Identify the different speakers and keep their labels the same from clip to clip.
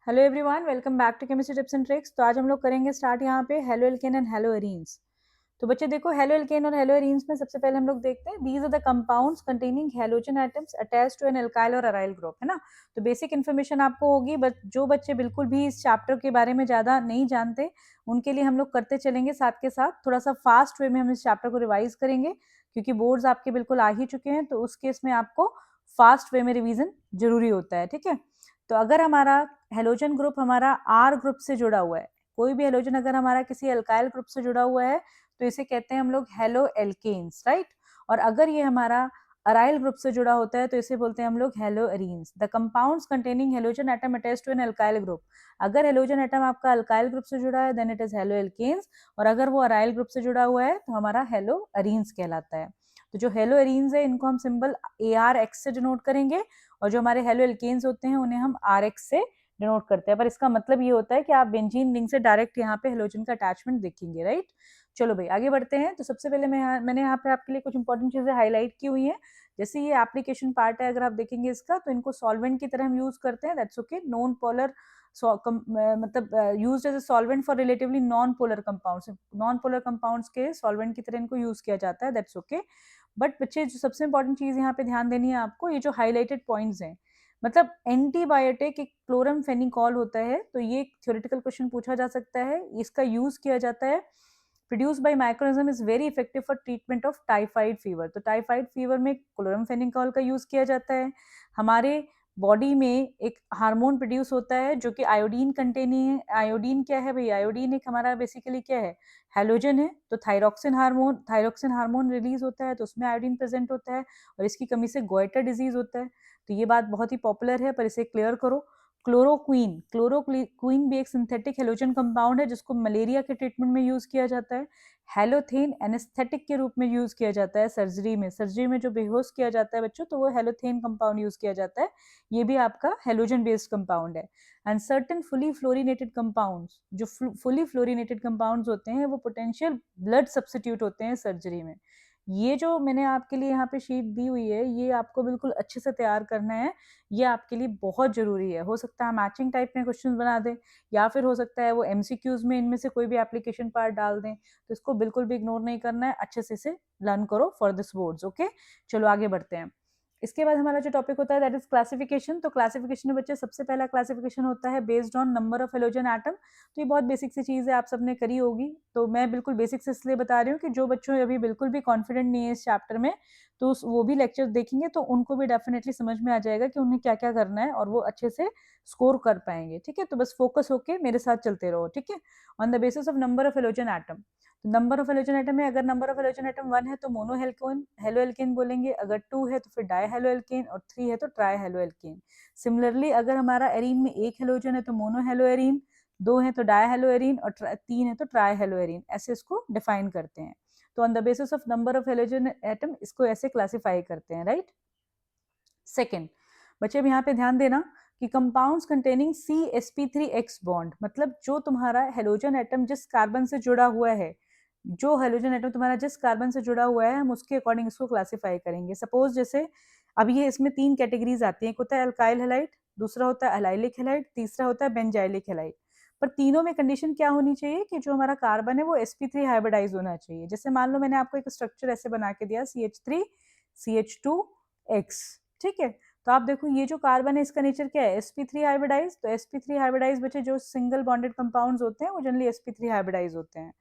Speaker 1: Hello everyone, welcome back to chemistry tips and tricks. तो आज हम लोग करेंगे स्टार्ट यहाँ पे halo alkane and halo arenes. तो बच्चे देखो, हेलो एल्केन और हेलो एरीन्स में सबसे पहले हम लोग देखते हैं these are the compounds containing halogen atoms attached to an alkyl और अराइल ग्रुप, है ना। तो बेसिक इन्फॉर्मेशन आपको होगी, बट जो बच्चे बिल्कुल भी इस चैप्टर के बारे में ज़्यादा नहीं जानते उनके लिए हम लोग करते चलेंगे साथ के साथ। थोड़ा सा फास्ट वे में हम इस चैप्टर को रिवाइज करेंगे क्योंकि बोर्ड्स आपके बिल्कुल आ ही चुके हैं, तो उस केस में आपको फास्ट वे में रिवीजन जरूरी होता है, ठीक है। तो अगर हमारा हेलोजन ग्रुप हमारा आर ग्रुप से जुड़ा हुआ है, कोई भी हेलोजन अगर हमारा किसी अल्काइल ग्रुप से जुड़ा हुआ है तो इसे कहते हैं हम लोग हेलो एल्केन्स, राइट। और अगर ये हमारा अराइल ग्रुप से जुड़ा होता है तो इसे बोलते हैं हम लोग halo arenes. The compounds containing halogen atom attached to an alkyl group. अगर हेलोजन एटम आपका अल्काइल ग्रुप से जुड़ा है then it is halo alkanes, और अगर वो अराइल ग्रुप से जुड़ा हुआ है तो हमारा हेलो एरीन्स कहलाता है। तो जो हेलो एरीन्स है इनको हम सिंबल ARX से डिनोट करेंगे, और जो हमारे हेलो एल्केन्स होते हैं उन्हें हम RX से डिनोट करते हैं। पर इसका मतलब ये होता है कि आप बेंजीन रिंग से डायरेक्ट यहाँ पे हेलोजन का अटैचमेंट देखेंगे, राइट। चलो भाई आगे बढ़ते हैं। तो सबसे पहले मैंने यहाँ पे आपके लिए कुछ इंपॉर्टेंट चीजें हाईलाइट की हुई हैं। जैसे ये एप्लीकेशन पार्ट है, अगर आप देखेंगे इसका, तो इनको सॉल्वेंट की तरह हम यूज करते हैं, दैट्स ओके। नॉन पोलर मतलब use as a solvent for relatively non polar compounds. Non polar compounds के सॉल्वेंट की तरह इनको यूज किया जाता है, दैट्स ओके। बट बच्चे जो सबसे इंपॉर्टेंट चीज यहाँ पे ध्यान देनी है आपको, ये जो हाईलाइटेड पॉइंट्स हैं, मतलब एंटीबायोटिक एक क्लोरमफेनिकॉल होता है, तो ये थ्योरेटिकल क्वेश्चन पूछा जा सकता है। इसका यूज किया जाता है, produce by माइक्रोनिज्म, is very effective for treatment of typhoid fever. तो टाइफाइड फीवर में क्लोरमफेनिकॉल का यूज किया जाता है। हमारे बॉडी में एक हार्मोन प्रोड्यूस होता है जो कि आयोडीन कंटेनिंग है। आयोडीन क्या है भाई? आयोडीन एक हमारा बेसिकली क्या है? हैलोजन है। तो थायरोक्सिन हार्मोन रिलीज होता है, तो उसमें आयोडीन प्रेजेंट होता है, और इसकी कमी से गोइटर डिजीज होता है। तो ये बात बहुत ही पॉपुलर है, पर इसे क्लियर करो। क्लोरोक्वीन भी एक सिंथेटिक हेलोजन कंपाउंड है जिसको मलेरिया के ट्रीटमेंट में यूज किया जाता है। हेलोथेन एनेस्थेटिक के रूप में यूज किया जाता है सर्जरी में जो बेहोश किया जाता है बच्चों, तो वो हेलोथेन कंपाउंड यूज किया जाता है। ये भी आपका हेलोजन बेस्ड कंपाउंड है। And certain fully fluorinated compounds, जो फुली फ्लोरिनेटेड कंपाउंड्स होते हैं वो पोटेंशियल ब्लड सब्स्टिट्यूट होते हैं सर्जरी में। ये जो मैंने आपके लिए यहाँ पे शीट दी हुई है, ये आपको बिल्कुल अच्छे से तैयार करना है। ये आपके लिए बहुत जरूरी है। हो सकता है मैचिंग टाइप में क्वेश्चन बना दें, या फिर हो सकता है वो MCQs में इनमें से कोई भी एप्लीकेशन पार्ट डाल दें, तो इसको बिल्कुल भी इग्नोर नहीं करना है। अच्छे से इसे लर्न करो फॉर दिस बोर्ड्स, ओके। चलो आगे बढ़ते हैं। इसके बाद हमारा जो टॉपिक होता है दैट इज क्लासिफिकेशन। तो क्लासिफिकेशन में बच्चे सबसे पहला क्लासिफिकेशन होता है based on number of halogen atom. तो ये बहुत बेसिक सी चीज़ है, आप सबने करी होगी। तो मैं बिल्कुल बेसिक से इसलिए बता रही हूँ कि जो बच्चों अभी बिल्कुल भी कॉन्फिडेंट नहीं है इस चैप्टर में, तो वो भी लेक्चर देखेंगे तो उनको भी डेफिनेटली समझ में आ जाएगा कि उन्हें क्या क्या करना है, और वो अच्छे से स्कोर कर पाएंगे, ठीक है। तो बस फोकस होके मेरे साथ चलते रहो, ठीक है। On the basis of number of halogen atom. Number of halogen atom में अगर नंबर ऑफ हेलोजन एटम 1 है तो मोनो हेलो एल्केन बोलेंगे, अगर 2 है तो फिर डाई हेलो एल्केन, और 3 है तो ट्राई हेलो एल्केन। सिमिलरली अगर हमारा एरीन में 1 हेलोजन है तो मोनो हेलो एरीन, 2 है तो डाई हेलो एरीन, और 3 है तो ट्राई हेलो एरीन। ऐसे इसको डिफाइन करते हैं। तो on the basis of number of halogen atom इसको ऐसे क्लासिफाई करते हैं, राइट। सेकेंड, बच्चे अब यहाँ पे ध्यान देना कि कंपाउंड्स कंटेनिंग CsP3X बॉन्ड, मतलब जो तुम्हारा हेलोजन एटम जिस कार्बन से जुड़ा हुआ है, जो हेलोजन एटम तुम्हारा जिस कार्बन से जुड़ा हुआ है, हम उसके अकॉर्डिंग इसको क्लासिफाई करेंगे। सपोज जैसे अब ये इसमें 3 कैटेगरीज आती हैं, एक होता है अल्काइल हेलाइड, दूसरा होता है अलाइलिक हेलाइड, तीसरा होता है बेंजाइलिक हेलाइड। पर तीनों में कंडीशन क्या होनी चाहिए कि जो हमारा कार्बन है वो sp3 हाइब्रिडाइज होना चाहिए। जैसे मान लो मैंने आपको एक स्ट्रक्चर ऐसे बना के दिया CH3CH2X, ठीक है। तो आप देखो ये जो कार्बन है इसका नेचर क्या है? sp3 hybridise. तो sp3 हाइब्रिडाइज बच्चे जो सिंगल बॉन्डेड कंपाउंड्स होते हैं वो जनरली sp3 हाइब्रिडाइज होते हैं।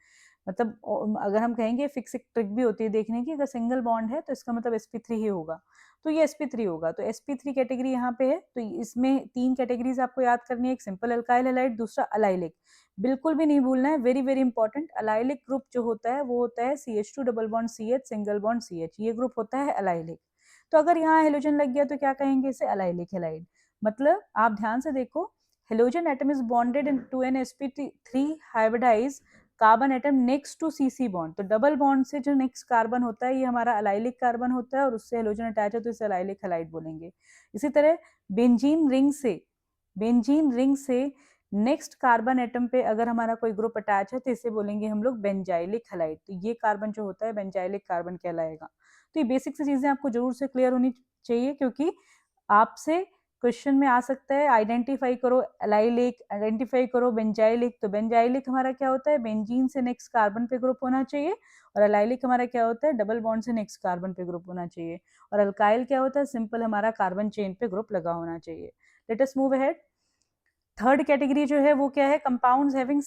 Speaker 1: मतलब अगर हम कहेंगे फिक्स, एक ट्रिक भी होती है देखने की, अगर सिंगल बॉन्ड है तो इसका मतलब sp3 ही होगा, तो ये sp3 होगा। तो sp3 कैटेगरी यहाँ पे है। तो इसमें 3 कैटेगरीज आपको याद करनी है, एक सिंपल अल्काइल हैलाइड, दूसरा अलाइलिक। बिल्कुल भी नहीं भूलना है, very very important. Allylic group जो होता है वो होता है CH2 double bond CH single bond CH, ये ग्रुप होता है अलाइलिक। तो अगर यहाँ हेलोजन लग गया तो क्या कहेंगे इसे? Allylic halide. मतलब आप ध्यान से देखो, halogen atom is bonded in to an sp3 hybridize carbon atom next to CC bond. तो डबल बॉन्ड से जो नेक्स्ट कार्बन होता है ये हमारा अलाइलिक कार्बन होता है, और उससे हेलोजन अटैच है तो इसे अलाइलिक हेलाइड बोलेंगे। इसी तरह बेंजीन रिंग से बेंजीन रिंग से नेक्स्ट कार्बन एटम पे अगर हमारा कोई ग्रुप अटैच है तो इसे बोलेंगे हम लोग बेंजाइलिक हेलाइड। तो ये कार्बन जो होता है बेंजाइलिक कार्बन कहलाएगा। तो ये बेसिक सी चीजें आपको जरूर से क्लियर होनी चाहिए, क्योंकि आपसे क्वेश्चन में आ सकता है आइडेंटिफाई करो एलाइलिक, आइडेंटिफाई करो बेंजाइलिक। तो बेंजाइलिक हमारा क्या होता है, बेंजीन से नेक्स्ट कार्बन पे ग्रुप होना चाहिए, और एलाइलिक हमारा क्या होता है, डबल बॉन्ड से नेक्स्ट कार्बन पे ग्रुप होना चाहिए, और अल्काइल क्या होता है, सिंपल हमारा कार्बन चेन पे ग्रुप लगा होना चाहिए। Let us move ahead. Third category जो है वो क्या है, कंपाउंड्स हैविंग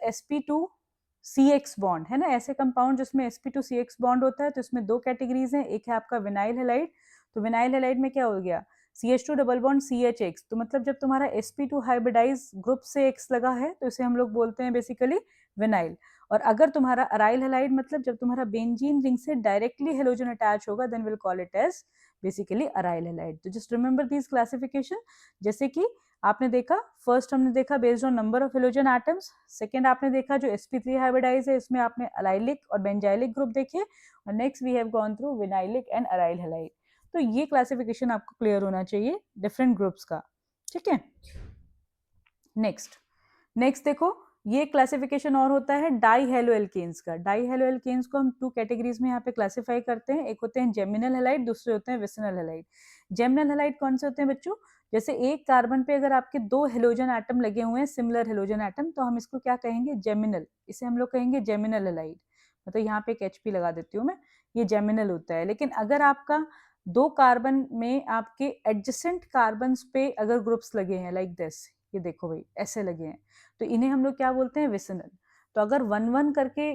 Speaker 1: sp2cx बॉन्ड, है ना, ऐसे कंपाउंड जिसमें sp2cx बॉन्ड होता है। तो इसमें दो कैटेगरीज हैं, एक है आपका विनाइल हेलाइड। तो विनाइल हेलाइड में क्या हो गया, CH2 डबल बॉन्ड CHX। तो मतलब जब तुम्हारा sp2 हाइब्रिडाइज ग्रुप से X लगा है तो इसे हम लोग बोलते हैं बेसिकली विनाइल। और अगर तुम्हारा अराइल हेलाइड मतलब जब तुम्हारा बेंजीन रिंग से डायरेक्टली हेलोजन अटैच होगा, then will call it as basically aryl halide. तो जस्ट रिमेंबर दिस क्लासिफिकेशन। जैसे कि आपने देखा, फर्स्ट हमने देखा based on number of halogen atoms, second आपने देखा जो sp3 हाइब्रिडाइज है इसमें आपने अलाइलिक और बेंजाइलिक ग्रुप देखे, और next we have gone through vinylic and aryl halide. तो ये क्लासिफिकेशन आपको क्लियर होना चाहिए डिफरेंट ग्रुप्स का, ठीक है। नेक्स्ट देखो, ये क्लासिफिकेशन और होता है डाई हेलो एल्केन्स का। डाई हेलो एल्केन्स को हम टू कैटेगरीज में यहाँ पे क्लासिफाई करते हैं, एक होते हैं जेमिनल हेलाइड, दूसरे होते हैं विसिनल हेलाइड। जेमिनल हेलाइड कौन से होते हैं बच्चों, जैसे एक कार्बन पे अगर आपके दो हेलोजन एटम लगे हुए हैं, सिमिलर हेलोजन एटम, तो हम इसको क्या कहेंगे, जेमिनल। इसे हम लोग कहेंगे जेमिनल हेलाइड। मतलब यहाँ पे एक HP लगा देती हूँ मैं, ये जेमिनल होता है। लेकिन अगर आपका दो कार्बन में आपके एडजेसेंट कार्बन पे अगर ग्रुप्स लगे हैं लाइक दिस, ये देखो भाई ऐसे लगे हैं, तो इन्हें हम लोग क्या बोलते हैं, विसिनल। तो अगर 1-1 करके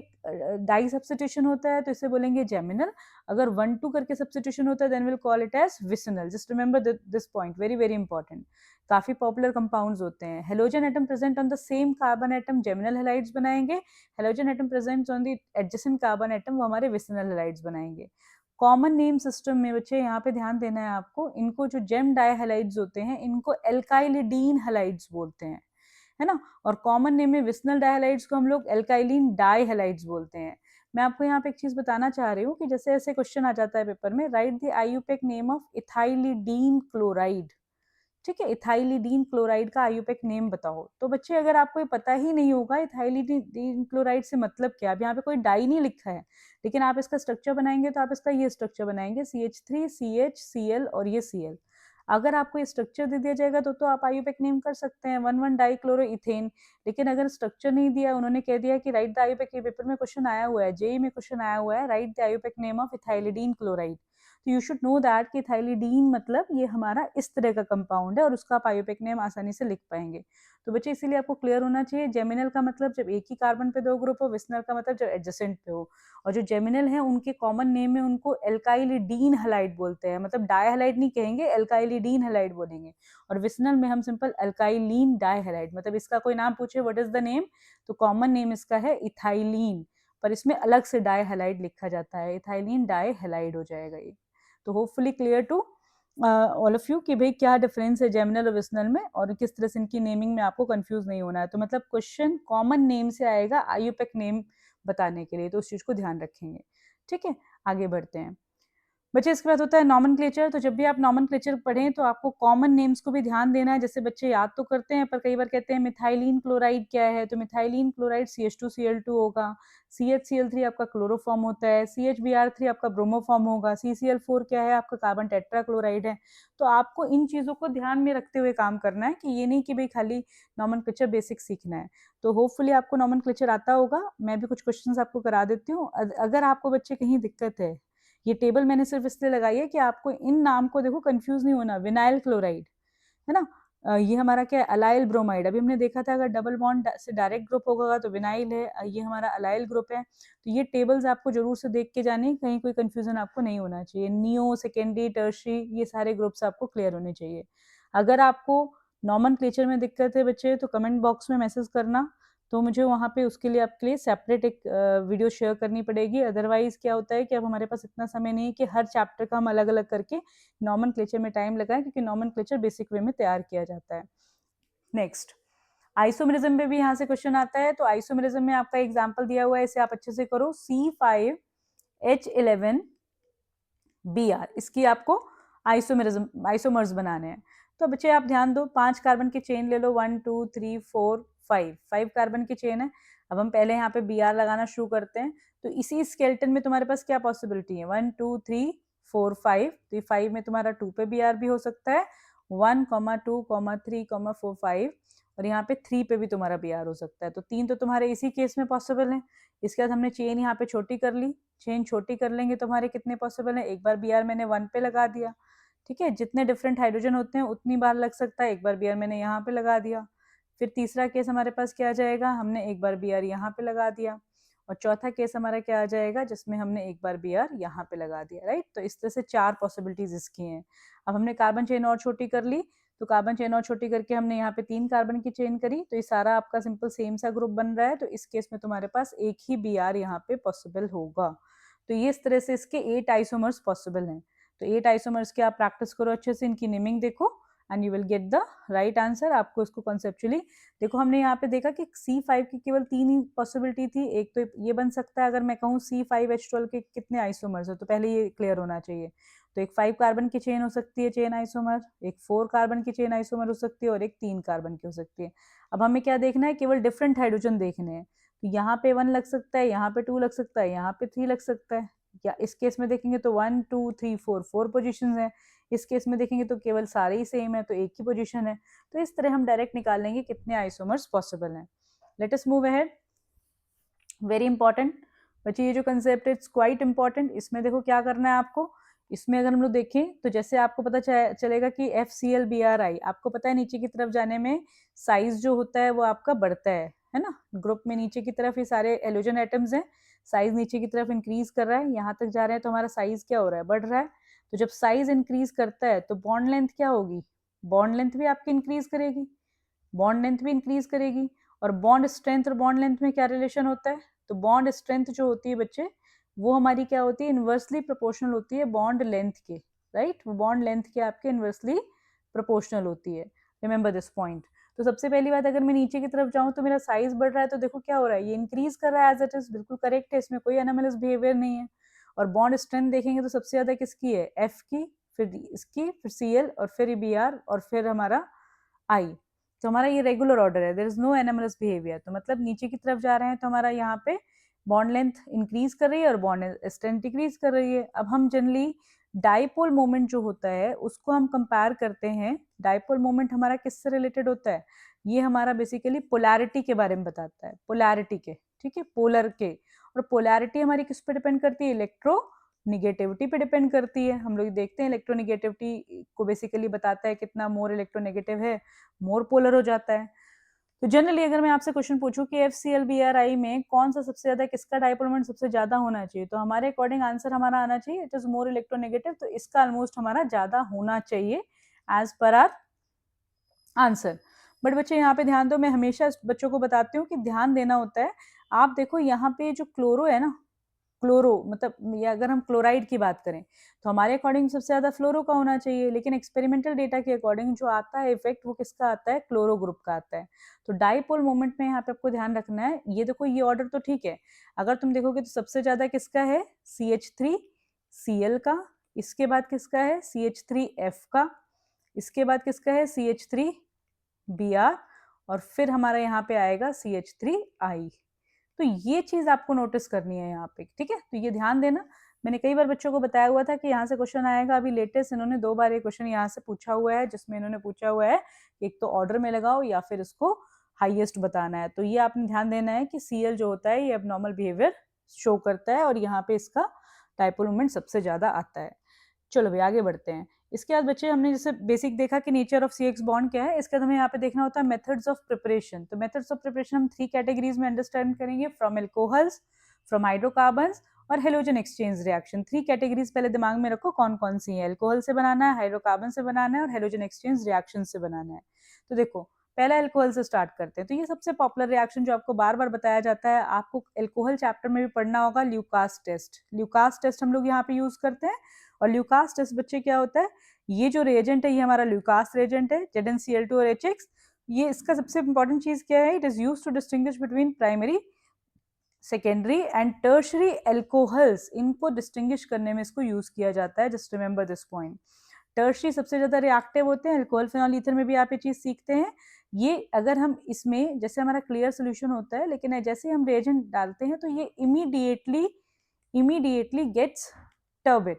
Speaker 1: डाई सब्स्टिट्यूशन होता है तो इसे बोलेंगे जेमिनल, अगर 1-2 करके सब्स्टिट्यूशन होता है then will call it as vicinal. Just remember this point, very very important. काफी पॉपुलर कंपाउंड्स होते हैं। Halogen atom present on the same carbon atom geminal halides बनाएंगे, halogen atom present on the adjacent carbon atom वो हमारे vicinal halides बनाएंगे। Common name system में बच्चे यहाँ पे ध्यान देना है आपको, इनको जो जेम डाई हेलाइड्स होते हैं इनको एल्काइलिडीन हेलाइड्स बोलते हैं, है ना। और कॉमन नेम में विसिनल डाइहैलाइड्स को हम लोग एल्काइलिन डाइहैलाइड्स बोलते हैं। मैं आपको यहाँ पे एक चीज बताना चाह रही हूँ कि जैसे ऐसे क्वेश्चन आ जाता है पेपर में, right the IUPAC name of ethylidene chloride, ठीक है, इथाइलिडीन क्लोराइड का आईयूपीएक नेम बताओ। तो बच्चे अगर आपको ये पता ही नहीं होगा इथाइलिडीन क्लोराइड से मतलब क्या, अब यहाँ पे कोई डाई नहीं लिखा है, लेकिन आप इसका स्ट्रक्चर बनाएंगे तो आप इसका ये स्ट्रक्चर बनाएंगे, CH3 CH Cl और ये Cl। अगर आपको ये स्ट्रक्चर दे दिया जाएगा तो आप आईयूपीएक नेम कर सकते हैं 1,1 डाइक्लोरोइथेन। लेकिन अगर स्ट्रक्चर नहीं दिया, उन्होंने कह दिया कि राइट द आईयूपीएक, ये पेपर में क्वेश्चन आया हुआ है, जेई में क्वेश्चन आया हुआ है, right the IUPAC name of ethylidene chloride. तो यू शुड नो दैट कि इथाइलिडीन मतलब ये हमारा इस तरह का कंपाउंड है और उसका आप आईयूपीएक नेम आसानी से लिख पाएंगे। तो बच्चे इसीलिए आपको क्लियर होना चाहिए, जेमिनल का मतलब जब एक ही कार्बन पे दो ग्रुप हो, विसिनल का मतलब जब एडजेसेंट पे हो। और जो जेमिनल है उनके कॉमन नेम में उनको एल्काइलिडीन हैलाइड बोलते हैं, मतलब डाइहैलाइड नहीं कहेंगे, एल्काइलिडीन हैलाइड बोलेंगे। और विसिनल में हम सिंपल एल्काइलिन डाइहैलाइड, मतलब इसका कोई नाम पूछे व्हाट इज द नेम, तो कॉमन नेम इसका है इथाइलिन, पर इसमें अलग से डाइहैलाइड लिखा जाता है, इथाइलिन डाइहैलाइड हो जाएगा ये। तो hopefully clear to all of you कि भाई क्या डिफरेंस है जेमिनल और विसिनल में, और किस तरह से इनकी नेमिंग में आपको कंफ्यूज नहीं होना है। तो मतलब क्वेश्चन कॉमन नेम से आएगा आईयूपीएक नेम बताने के लिए, तो उस चीज को ध्यान रखेंगे, ठीक है। आगे बढ़ते हैं बच्चे, इसके बाद होता है नॉमेनक्लेचर। तो जब भी आप नॉमेनक्लेचर पढ़ें तो आपको कॉमन नेम्स को भी ध्यान देना है। जैसे बच्चे याद तो करते हैं पर कई बार कहते हैं मिथाइलिन क्लोराइड क्या है, तो मिथाइलिन क्लोराइड CH2Cl2 होगा, CHCl3 आपका क्लोरोफॉर्म होता है, CHBr3 आपका ब्रोमोफॉर्म होगा, CCl4 क्या है आपका कार्बन टेट्राक्लोराइड है। तो आपको इन चीज़ों को ध्यान में रखते हुए काम करना है कि ये नहीं कि भाई खाली नॉमेनक्लेचर बेसिक सीखना है। तो होपफुली आपको नॉमेनक्लेचर आता होगा। मैं भी कुछ क्वेश्चंस आपको करा देती हूँ। अगर आपको बच्चे कहीं दिक्कत है, ये टेबल मैंने सिर्फ इसलिए लगाई है कि आपको इन नाम को देखो कंफ्यूज नहीं होना। विनाइल क्लोराइड है ना, ये हमारा क्या है, अलाइल ब्रोमाइड। अभी हमने देखा था अगर डबल बॉन्ड से डायरेक्ट ग्रुप होगा तो विनाइल है, ये हमारा अलाइल ग्रुप है। तो ये टेबल्स आपको जरूर से देख के जाने, कहीं कोई कंफ्यूजन आपको नहीं होना चाहिए। नियो, सेकेंडरी, टर्शरी, ये सारे ग्रुप्स आपको क्लियर होने चाहिए। अगर आपको नॉमेनक्लेचर में दिक्कत है बच्चे तो कमेंट बॉक्स में मैसेज करना, तो मुझे वहाँ पे उसके लिए आपके लिए सेपरेट एक वीडियो शेयर करनी पड़ेगी। अदरवाइज क्या होता है कि अब हमारे पास इतना समय नहीं है कि हर चैप्टर का हम अलग अलग करके नॉमेनक्लेचर में टाइम लगाएं, क्योंकि नॉमेनक्लेचर बेसिक वे में तैयार किया जाता है। नेक्स्ट, आइसोमेरिज्म में भी यहाँ से क्वेश्चन आता है। तो आइसोमेरिज्म में आपका एग्जाम्पल दिया हुआ है, इसे आप अच्छे से करो। C5H11Br, इसकी आपको आइसोमर्स बनाने हैं। तो बच्चे आप ध्यान दो, 5 कार्बन की चेन ले लो, 1 2 3 4 5 कार्बन की चेन है। अब हम पहले यहाँ पे Br लगाना शुरू करते हैं। तो इसी स्केलेटन में तुम्हारे पास क्या पॉसिबिलिटी है, 1 2 3 4 5, तो 5 में तुम्हारा 2 पे Br भी हो सकता है, 1, 2, 3, 4, 5 और यहाँ पे 3 पे भी तुम्हारा बी आर हो सकता है। तो 3 तो तुम्हारे इसी केस में पॉसिबल है। इसके बाद हमने चेन यहाँ पे छोटी कर ली, चेन छोटी कर लेंगे तो हमारे कितने पॉसिबल है, एक बार बी आर मैंने 1 पे लगा दिया, ठीक है, जितने डिफरेंट हाइड्रोजन होते हैं उतनी बार लग सकता है, एक बार बी आर मैंने यहाँ पे लगा दिया। फिर तीसरा केस हमारे पास क्या आ जाएगा, हमने एक बार बी आर यहाँ पे लगा दिया, और चौथा केस हमारा क्या आ जाएगा, जिसमें हमने एक बार बी आर यहाँ पे लगा दिया, राइट। तो इस तरह से 4 पॉसिबिलिटीज इसकी हैं। अब हमने कार्बन चेन और छोटी कर ली, तो कार्बन चेन और छोटी करके हमने यहाँ पे 3 कार्बन की चेन करी, तो ये सारा आपका सिंपल सेम सा ग्रुप बन रहा है। तो इस केस में तुम्हारे पास एक ही बी आर यहाँ पे पॉसिबल होगा। तो ये इस तरह से इसके 8 आइसोमर्स पॉसिबल हैं। तो 8 आइसोमर्स की आप प्रैक्टिस करो अच्छे से, इनकी नेमिंग देखो and you will get the right answer. आपको इसको कॉन्सेप्चुअली देखो, हमने यहाँ पे देखा कि C5 की केवल 3 ही पॉसिबिलिटी थी। एक तो ये बन सकता है, अगर मैं कहूँ C5H12 के कितने आइसोमर्स है, तो पहले ये क्लियर होना चाहिए। तो एक 5 कार्बन की चेन हो सकती है, चेन आइसोमर, एक 4 कार्बन की चेन आइसोमर हो सकती है, और एक 3 कार्बन की हो सकती है। अब हमें क्या देखना है, केवल डिफरेंट हाइड्रोजन देखने हैं। तो यहाँ पे 1 लग सकता है, यहाँ पे 2 लग सकता है, यहाँ पे 3 लग सकता है। या इस केस में देखेंगे तो 1, 2, 3, 4 पोजिशन है। इस केस में देखेंगे तो केवल सारे ही सेम है, तो एक ही पोजीशन है। तो इस तरह हम डायरेक्ट निकाल लेंगे कितने आइसोमर्स पॉसिबल हैं। Let us move ahead. Very important बच्चे, ये जो कंसेप्ट है इट्स क्वाइट इंपॉर्टेंट। इसमें देखो क्या करना है आपको, इसमें अगर हम लोग देखें तो जैसे आपको पता चलेगा कि FClBrI, आपको पता है नीचे की तरफ जाने में साइज जो होता है वो आपका बढ़ता है ना। ग्रुप में नीचे की तरफ ये सारे एलोजन एटम्स हैं, साइज नीचे की तरफ इंक्रीज कर रहा है, यहाँ तक जा रहे हैं, तो हमारा साइज क्या हो रहा है, बढ़ रहा है। तो जब साइज इंक्रीज करता है तो बॉन्ड लेंथ क्या होगी, बॉन्ड लेंथ भी आपकी इंक्रीज करेगी, बॉन्ड लेंथ भी इंक्रीज करेगी। और बॉन्ड स्ट्रेंथ और बॉन्ड लेंथ में क्या रिलेशन होता है, तो बॉन्ड स्ट्रेंथ जो होती है बच्चे, वो हमारी क्या होती है, इन्वर्सली प्रोपोर्शनल होती है बॉन्ड लेंथ के, राइट। वो बॉन्ड लेंथ के आपके इन्वर्सली प्रोपोर्शनल होती है, रिमेंबर दिस पॉइंट। तो सबसे पहली बात, अगर मैं नीचे की तरफ जाऊं तो मेरा साइज बढ़ रहा है, तो देखो क्या हो रहा है, ये इंक्रीज कर रहा है एज इट इज, बिल्कुल करेक्ट है, इसमें कोई एनोमलस बिहेवियर नहीं है। और बॉन्ड स्ट्रेंथ देखेंगे तो सबसे ज्यादा किसकी है, एफ की, फिर इसकी, फिर Cl, और फिर Br, और फिर हमारा I। तो हमारा ये रेगुलर ऑर्डर है, there is no anomalous behaviour. तो मतलब नीचे की तरफ जा रहे हैं तो हमारा यहाँ पे बॉन्ड लेंथ इंक्रीज कर रही है और बॉन्ड स्ट्रेंथ डिक्रीज कर रही है। अब हम जनरली डाइपोल मोमेंट जो होता है उसको हम कंपेयर करते हैं। डाइपोल मोमेंट हमारा किससे रिलेटेड होता है, ये हमारा बेसिकली पोलैरिटी के बारे में बताता है, पोलैरिटी के, ठीक है, पोलर के। और पोलैरिटी हमारी किस पे डिपेंड करती है, इलेक्ट्रो निगेटिविटी पे डिपेंड करती है। हम लोग देखते हैं इलेक्ट्रोनिगेटिविटी को बेसिकली बताता है, कितना मोर इलेक्ट्रोनेगेटिव है मोर पोलर हो जाता है। तो जनरली अगर मैं आपसे क्वेश्चन पूछूं कि FClBrI में कौन सा सबसे ज्यादा, किसका डाइपोल मोमेंट सबसे ज्यादा होना चाहिए, तो हमारे अकॉर्डिंग आंसर हमारा आना चाहिए इट इज मोर इलेक्ट्रोनेगेटिव। तो इसका ऑलमोस्ट हमारा ज्यादा होना चाहिए as per our answer. But बच्चे यहाँ पे ध्यान दो, मैं हमेशा बच्चों को बताती हूँ कि ध्यान देना होता है। आप देखो यहाँ पे जो क्लोरो है ना, क्लोरो मतलब, या अगर हम क्लोराइड की बात करें तो हमारे अकॉर्डिंग सबसे ज्यादा फ्लोरो का होना चाहिए, लेकिन एक्सपेरिमेंटल डेटा के अकॉर्डिंग जो आता है इफेक्ट वो किसका आता है, क्लोरो ग्रुप का आता है। तो डाइपोल मोमेंट में यहाँ पे आपको ध्यान रखना है, ये देखो ये ऑर्डर तो ठीक है, अगर तुम देखोगे तो सबसे ज्यादा किसका है, CH3Cl का, इसके बाद किसका है, CH3F का, इसके बाद किसका है, CH3Br, और फिर हमारा यहाँ पे आएगा CH3I। तो ये चीज आपको नोटिस करनी है यहाँ पे, ठीक है। तो ये ध्यान देना, मैंने कई बार बच्चों को बताया हुआ था कि यहाँ से क्वेश्चन आएगा। अभी लेटेस्ट इन्होंने 2 बार ये क्वेश्चन यहाँ से पूछा हुआ है, जिसमें इन्होंने पूछा हुआ है एक तो ऑर्डर में लगाओ या फिर इसको हाईएस्ट बताना है। तो ये आपने ध्यान देना है कि Cl जो होता है ये एबनॉर्मल बिहेवियर शो करता है, और यहाँ पे इसका डाइपोल मोमेंट सबसे ज्यादा आता है। चलो भाई आगे बढ़ते हैं। इसके बाद बच्चे हमने जैसे बेसिक देखा कि नेचर ऑफ CX बॉन्ड क्या है, इसके बाद हमें यहाँ पे देखना होता है मेथड्स ऑफ प्रिपरेशन। तो मेथड्स ऑफ प्रिपरेशन हम 3 कैटेगरीज में अंडरस्टैंड करेंगे, फ्रॉम एल्कोहल्स, फ्रॉम हाइड्रोकार्बन्स और हेलोजन एक्सचेंज रिएक्शन। 3 कैटेगरीज पहले दिमाग में रखो कौन कौन सी है, एल्कोहल से बनाना है, हाइड्रोकार्बन से बनाना है और हेलोजन एक्सचेंज रिएक्शन से बनाना है। तो देखो पहला एल्कोहल से स्टार्ट करते हैं। तो ये सबसे पॉपुलर रिएक्शन जो आपको बार बार बताया जाता है, आपको एल्कोहल चैप्टर में भी पढ़ना होगा, ल्यूकास टेस्ट। ल्यूकास टेस्ट हम लोग यहाँ पे यूज करते हैं। और ल्यूकास टेस्ट बच्चे क्या होता है, ये जो रिएजेंट है ये हमारा ल्यूकास रिएजेंट है, ZnCl2 और HX। ये इसका सबसे इंपॉर्टेंट चीज क्या है, it is used to distinguish between primary, secondary and tertiary alcohols. इनको डिस्टिंग्विश करने में इसको यूज किया जाता है, just remember this point. Tertiary सबसे ज्यादा रिएक्टिव होते हैं, अल्कोहल फिनॉल ईथर में भी आप ये चीज सीखते हैं। ये अगर हम इसमें जैसे हमारा क्लियर सोल्यूशन होता है, लेकिन जैसे हम रिएजेंट डालते हैं तो ये इमीडिएटली गेट्स टर्बिड,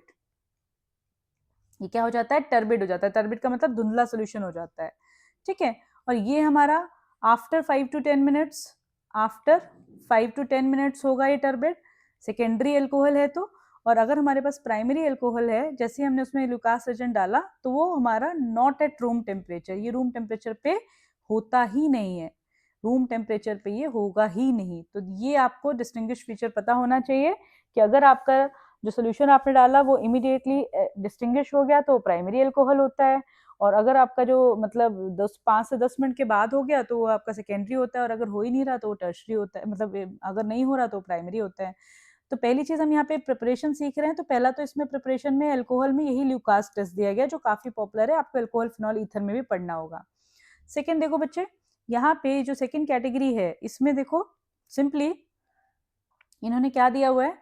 Speaker 1: ये क्या हो जाता है, टर्बिड हो जाता है। टर्बिड का मतलब धुंधला सोल्यूशन हो जाता है, ठीक है। और ये हमारा after 5 to 10 minutes, after 5 to 10 minutes होगा ये टर्बिड, सेकेंडरी अल्कोहल है तो। और अगर हमारे पास प्राइमरी अल्कोहल है, जैसे हमने उसमें लुकास एजेंट डाला, तो वो हमारा नॉट एट रूम टेम्परेचर, ये रूम टेम्परेचर पे होता ही नहीं है, रूम टेम्परेचर पे ये होगा ही नहीं। तो ये आपको डिस्टिंग्विश फीचर पता होना चाहिए कि अगर आपका जो सोल्यूशन आपने डाला वो इमीडिएटली डिस्टिंग्विश हो गया तो प्राइमरी अल्कोहल होता है, और अगर आपका जो मतलब 5 से 10 मिनट के बाद हो गया तो वो आपका सेकेंडरी होता है, और अगर हो ही नहीं रहा तो वो टर्शरी होता है, मतलब अगर नहीं हो रहा तो प्राइमरी होता है। तो पहली चीज हम यहाँ पे प्रिपरेशन सीख रहे हैं, तो पहला तो इसमें प्रिपरेशन में अल्कोहल में यही ल्यूकास टेस्ट दिया गया जो काफी पॉपुलर है, आपको अल्कोहल फिनॉल ईथर में भी पढ़ना होगा। सेकेंड देखो बच्चे, यहाँ पे जो सेकेंड कैटेगरी है इसमें देखो सिंपली इन्होंने क्या दिया हुआ है,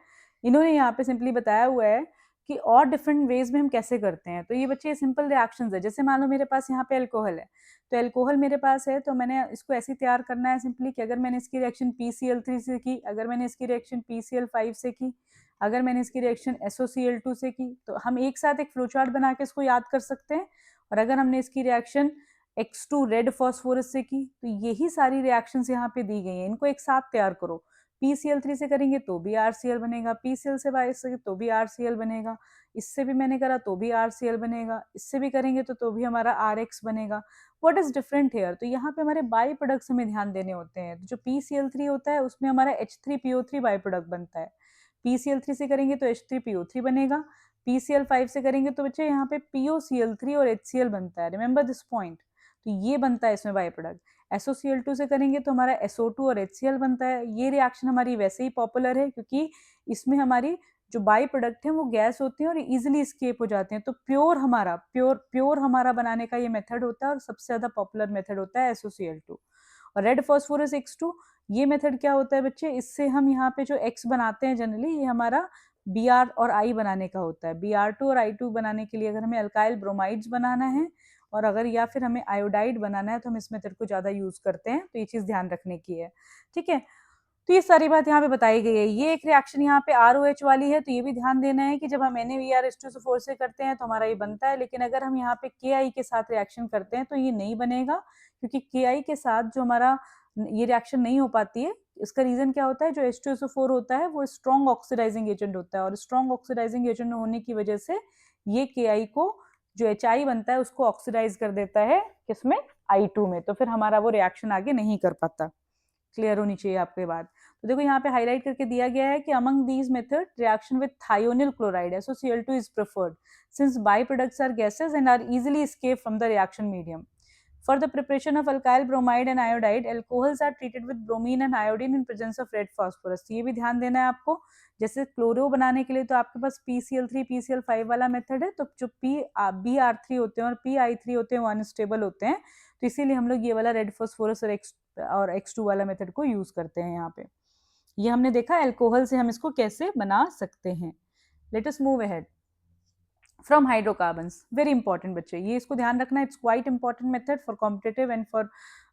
Speaker 1: इन्होंने यहाँ पे सिंपली बताया हुआ है कि और डिफरेंट वेज में हम कैसे करते हैं। तो ये बच्चे सिंपल रिएक्शंस है, जैसे मान लो मेरे पास यहाँ पे अल्कोहल है, तो अल्कोहल मेरे पास है तो मैंने इसको ऐसे तैयार करना है सिंपली कि अगर मैंने इसकी रिएक्शन PCl3 से की, अगर मैंने इसकी रिएक्शन PCl5 से की, अगर मैंने इसकी रिएक्शन SOCl2 से की, तो हम एक साथ एक फ्लो चार्ट बना के इसको याद कर सकते हैं। और अगर हमने इसकी रिएक्शन X2 रेड फॉस्फोरस से की, तो यही सारी रिएक्शंस यहाँ पे दी गई हैं, इनको एक साथ तैयार करो। PCl3 से करेंगे तो भी RCl बनेगा, PCl से बाय से तो भी RCl बनेगा, इससे भी मैंने करा तो भी RCl बनेगा, इससे भी करेंगे तो भी हमारा RX बनेगा। व्हाट इज डिफरेंट हेयर, तो यहाँ पे हमारे बाई प्रोडक्ट्स हमें ध्यान देने होते हैं। तो जो PCl3 होता है उसमें हमारा H3PO3 बाई प्रोडक्ट बनता है, PCl3 से करेंगे तो H3PO3 बनेगा, PCl5 से करेंगे तो बच्चे यहाँ पे POCl3 और HCl बनता है, रिमेंबर दिस पॉइंट। तो ये बनता है इसमें बाई प्रोडक्ट। SOCl2 से करेंगे तो हमारा SO2 और HCl बनता है। ये रिएक्शन हमारी वैसे ही पॉपुलर है क्योंकि इसमें हमारी जो बाई प्रोडक्ट है वो गैस होती है और इजीली स्केप हो जाते हैं। तो प्योर हमारा बनाने का ये मेथड होता है और सबसे ज्यादा पॉपुलर मेथड होता है SOCl2। और रेड फॉस्फोरस X2, ये मेथड क्या होता है बच्चे, इससे हम यहाँ पे जो X बनाते हैं जनरली, ये हमारा Br और I बनाने का होता है। Br2 और I2 बनाने के लिए अगर हमें अल्काइल ब्रोमाइड्स बनाना है और अगर या फिर हमें आयोडाइड बनाना है तो हम इस मेथड को ज़्यादा यूज़ करते हैं, तो ये चीज़ ध्यान रखने की है, ठीक है। तो ये सारी बात यहाँ पे बताई गई है। ये एक रिएक्शन यहाँ पे ROH वाली है, तो ये भी ध्यान देना है कि जब हम NaVr से करते हैं तो हमारा ये बनता है, लेकिन अगर हम यहाँ पे Ki के साथ रिएक्शन करते हैं तो ये नहीं बनेगा, क्योंकि Ki के साथ जो हमारा ये रिएक्शन नहीं हो पाती है। इसका रीजन क्या होता है, जो H2SO4 होता है वो स्ट्रॉन्ग ऑक्सीडाइजिंग एजेंट होता है, और स्ट्रॉन्ग ऑक्सीडाइजिंग एजेंट होने की वजह से ये Ki को जो HI बनता है उसको ऑक्सीडाइज कर देता है किसमें, I2 में, तो फिर हमारा वो रिएक्शन आगे नहीं कर पाता। क्लियर होनी चाहिए आपके बात। तो देखो यहाँ पे हाईलाइट करके दिया गया है कि among these method reaction with thionyl chloride SOCl2 is preferred since byproducts are gases and are easily escaped from the reaction medium. For the preparation of alkyl bromide and iodide, alcohols are treated with bromine and iodine in presence of red phosphorus. ये भी ध्यान देना है आपको। जैसे chloro बनाने के लिए तो आपके पास PCl3 PCl5 वाला मेथड है, तो जो BR3 होते हैं और PI3 होते हैं वो अनस्टेबल होते हैं, तो इसीलिए हम लोग ये वाला रेड फॉस्फोरस और X2 वाला मेथड को यूज करते हैं यहाँ पे। ये हमने देखा अल्कोहल से हम इसको कैसे बना सकते हैं। Let us move ahead. From hydrocarbons, very important बच्चे, ये इसको ध्यान रखना, it's quite important method for competitive and for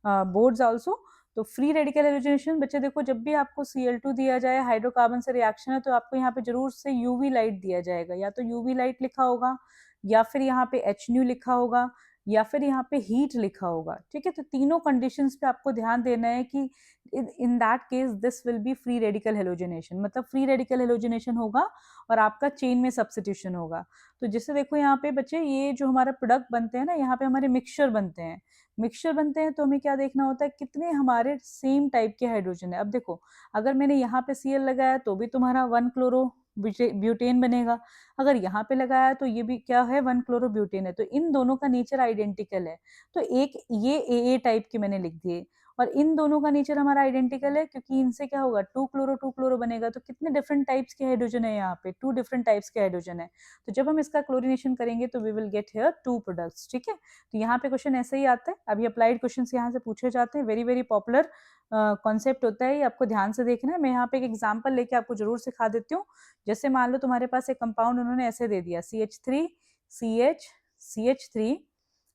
Speaker 1: boards also. तो फ्री रेडिकल हेलोजनेशन बच्चे देखो, जब भी आपको Cl2 दिया जाए, हाइड्रोकार्बन से रिएक्शन है, तो आपको यहाँ पे जरूर से UV लाइट दिया जाएगा, या तो UV लाइट लिखा होगा, या फिर यहाँ पे HNu लिखा होगा, या फिर यहाँ पे हीट लिखा होगा, ठीक है। तो तीनों कंडीशंस पे आपको ध्यान देना है कि in that case this will B free radical halogenation, मतलब फ्री रेडिकल हेलोजनेशन होगा और आपका चेन में सब्स्टिट्यूशन होगा। तो जैसे देखो यहाँ पे बच्चे, ये जो हमारा प्रोडक्ट बनते हैं ना, यहाँ पे हमारे मिक्सचर बनते हैं, तो हमें क्या देखना होता है, कितने हमारे सेम टाइप के हाइड्रोजन है। अब देखो, अगर मैंने यहाँ पे Cl लगाया तो भी तुम्हारा 1 क्लोरो ब्यूटेन बनेगा, अगर यहाँ पे लगाया तो ये भी क्या है, 1 क्लोरो ब्यूटेन है, तो इन दोनों का नेचर आइडेंटिकल है। तो एक ये AA टाइप के मैंने लिख दिए, और इन दोनों का नेचर हमारा आइडेंटिकल है, क्योंकि इनसे क्या होगा, 2 क्लोरो बनेगा। तो कितने डिफरेंट टाइप्स के हाइड्रोजन है यहाँ पे, 2 डिफरेंट टाइप्स के हाइड्रोजन है। तो जब हम इसका क्लोरीनेशन करेंगे तो we will get here 2 products, ठीक है। तो यहाँ पे क्वेश्चन ऐसे ही आता है, अभी अप्लाइड क्वेश्चन यहाँ से पूछे जाते हैं, वेरी वेरी पॉपुलर कॉन्सेप्ट होता है, ये आपको ध्यान से देखना है। मैं यहाँ पे एक एग्जाम्पल लेके आपको जरूर सिखा देती हूँ। जैसे मान लो तुम्हारे पास एक कंपाउंड उन्होंने ऐसे दे दिया, CH3 CH CH3,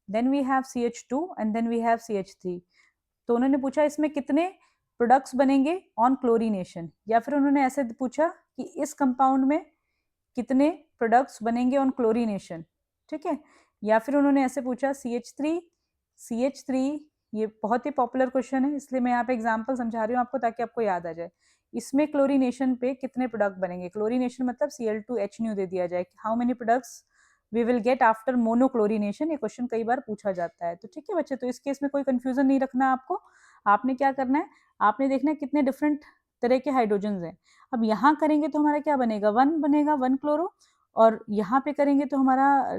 Speaker 1: then we have CH2 and then we have CH3। तो उन्होंने पूछा इसमें कितने प्रोडक्ट्स बनेंगे ऑन क्लोरीनेशन, या फिर उन्होंने ऐसे पूछा कि इस कंपाउंड में कितने प्रोडक्ट्स बनेंगे ऑन क्लोरीनेशन। ठीक है। या फिर उन्होंने ऐसे पूछा CH3, ये बहुत ही पॉपुलर क्वेश्चन है, इसलिए मैं यहाँ पे एग्जांपल समझा रही हूँ आपको ताकि आपको याद आ जाए। इसमें क्लोरीनेशन पे कितने प्रोडक्ट बनेंगे, क्लोरीनेशन मतलब Cl2H न्यू दे दिया जाए, how many products we will get after monochlorination, ये क्वेश्चन कई बार पूछा जाता है। तो ठीक है बच्चे, तो इस केस में कोई कंफ्यूजन नहीं रखना आपको। आपने क्या करना है, आपने देखना है कितने डिफरेंट तरह के हाइड्रोजन हैं। अब यहाँ करेंगे तो हमारा क्या बनेगा, 1 बनेगा, 1 क्लोरो, और यहाँ पे करेंगे तो हमारा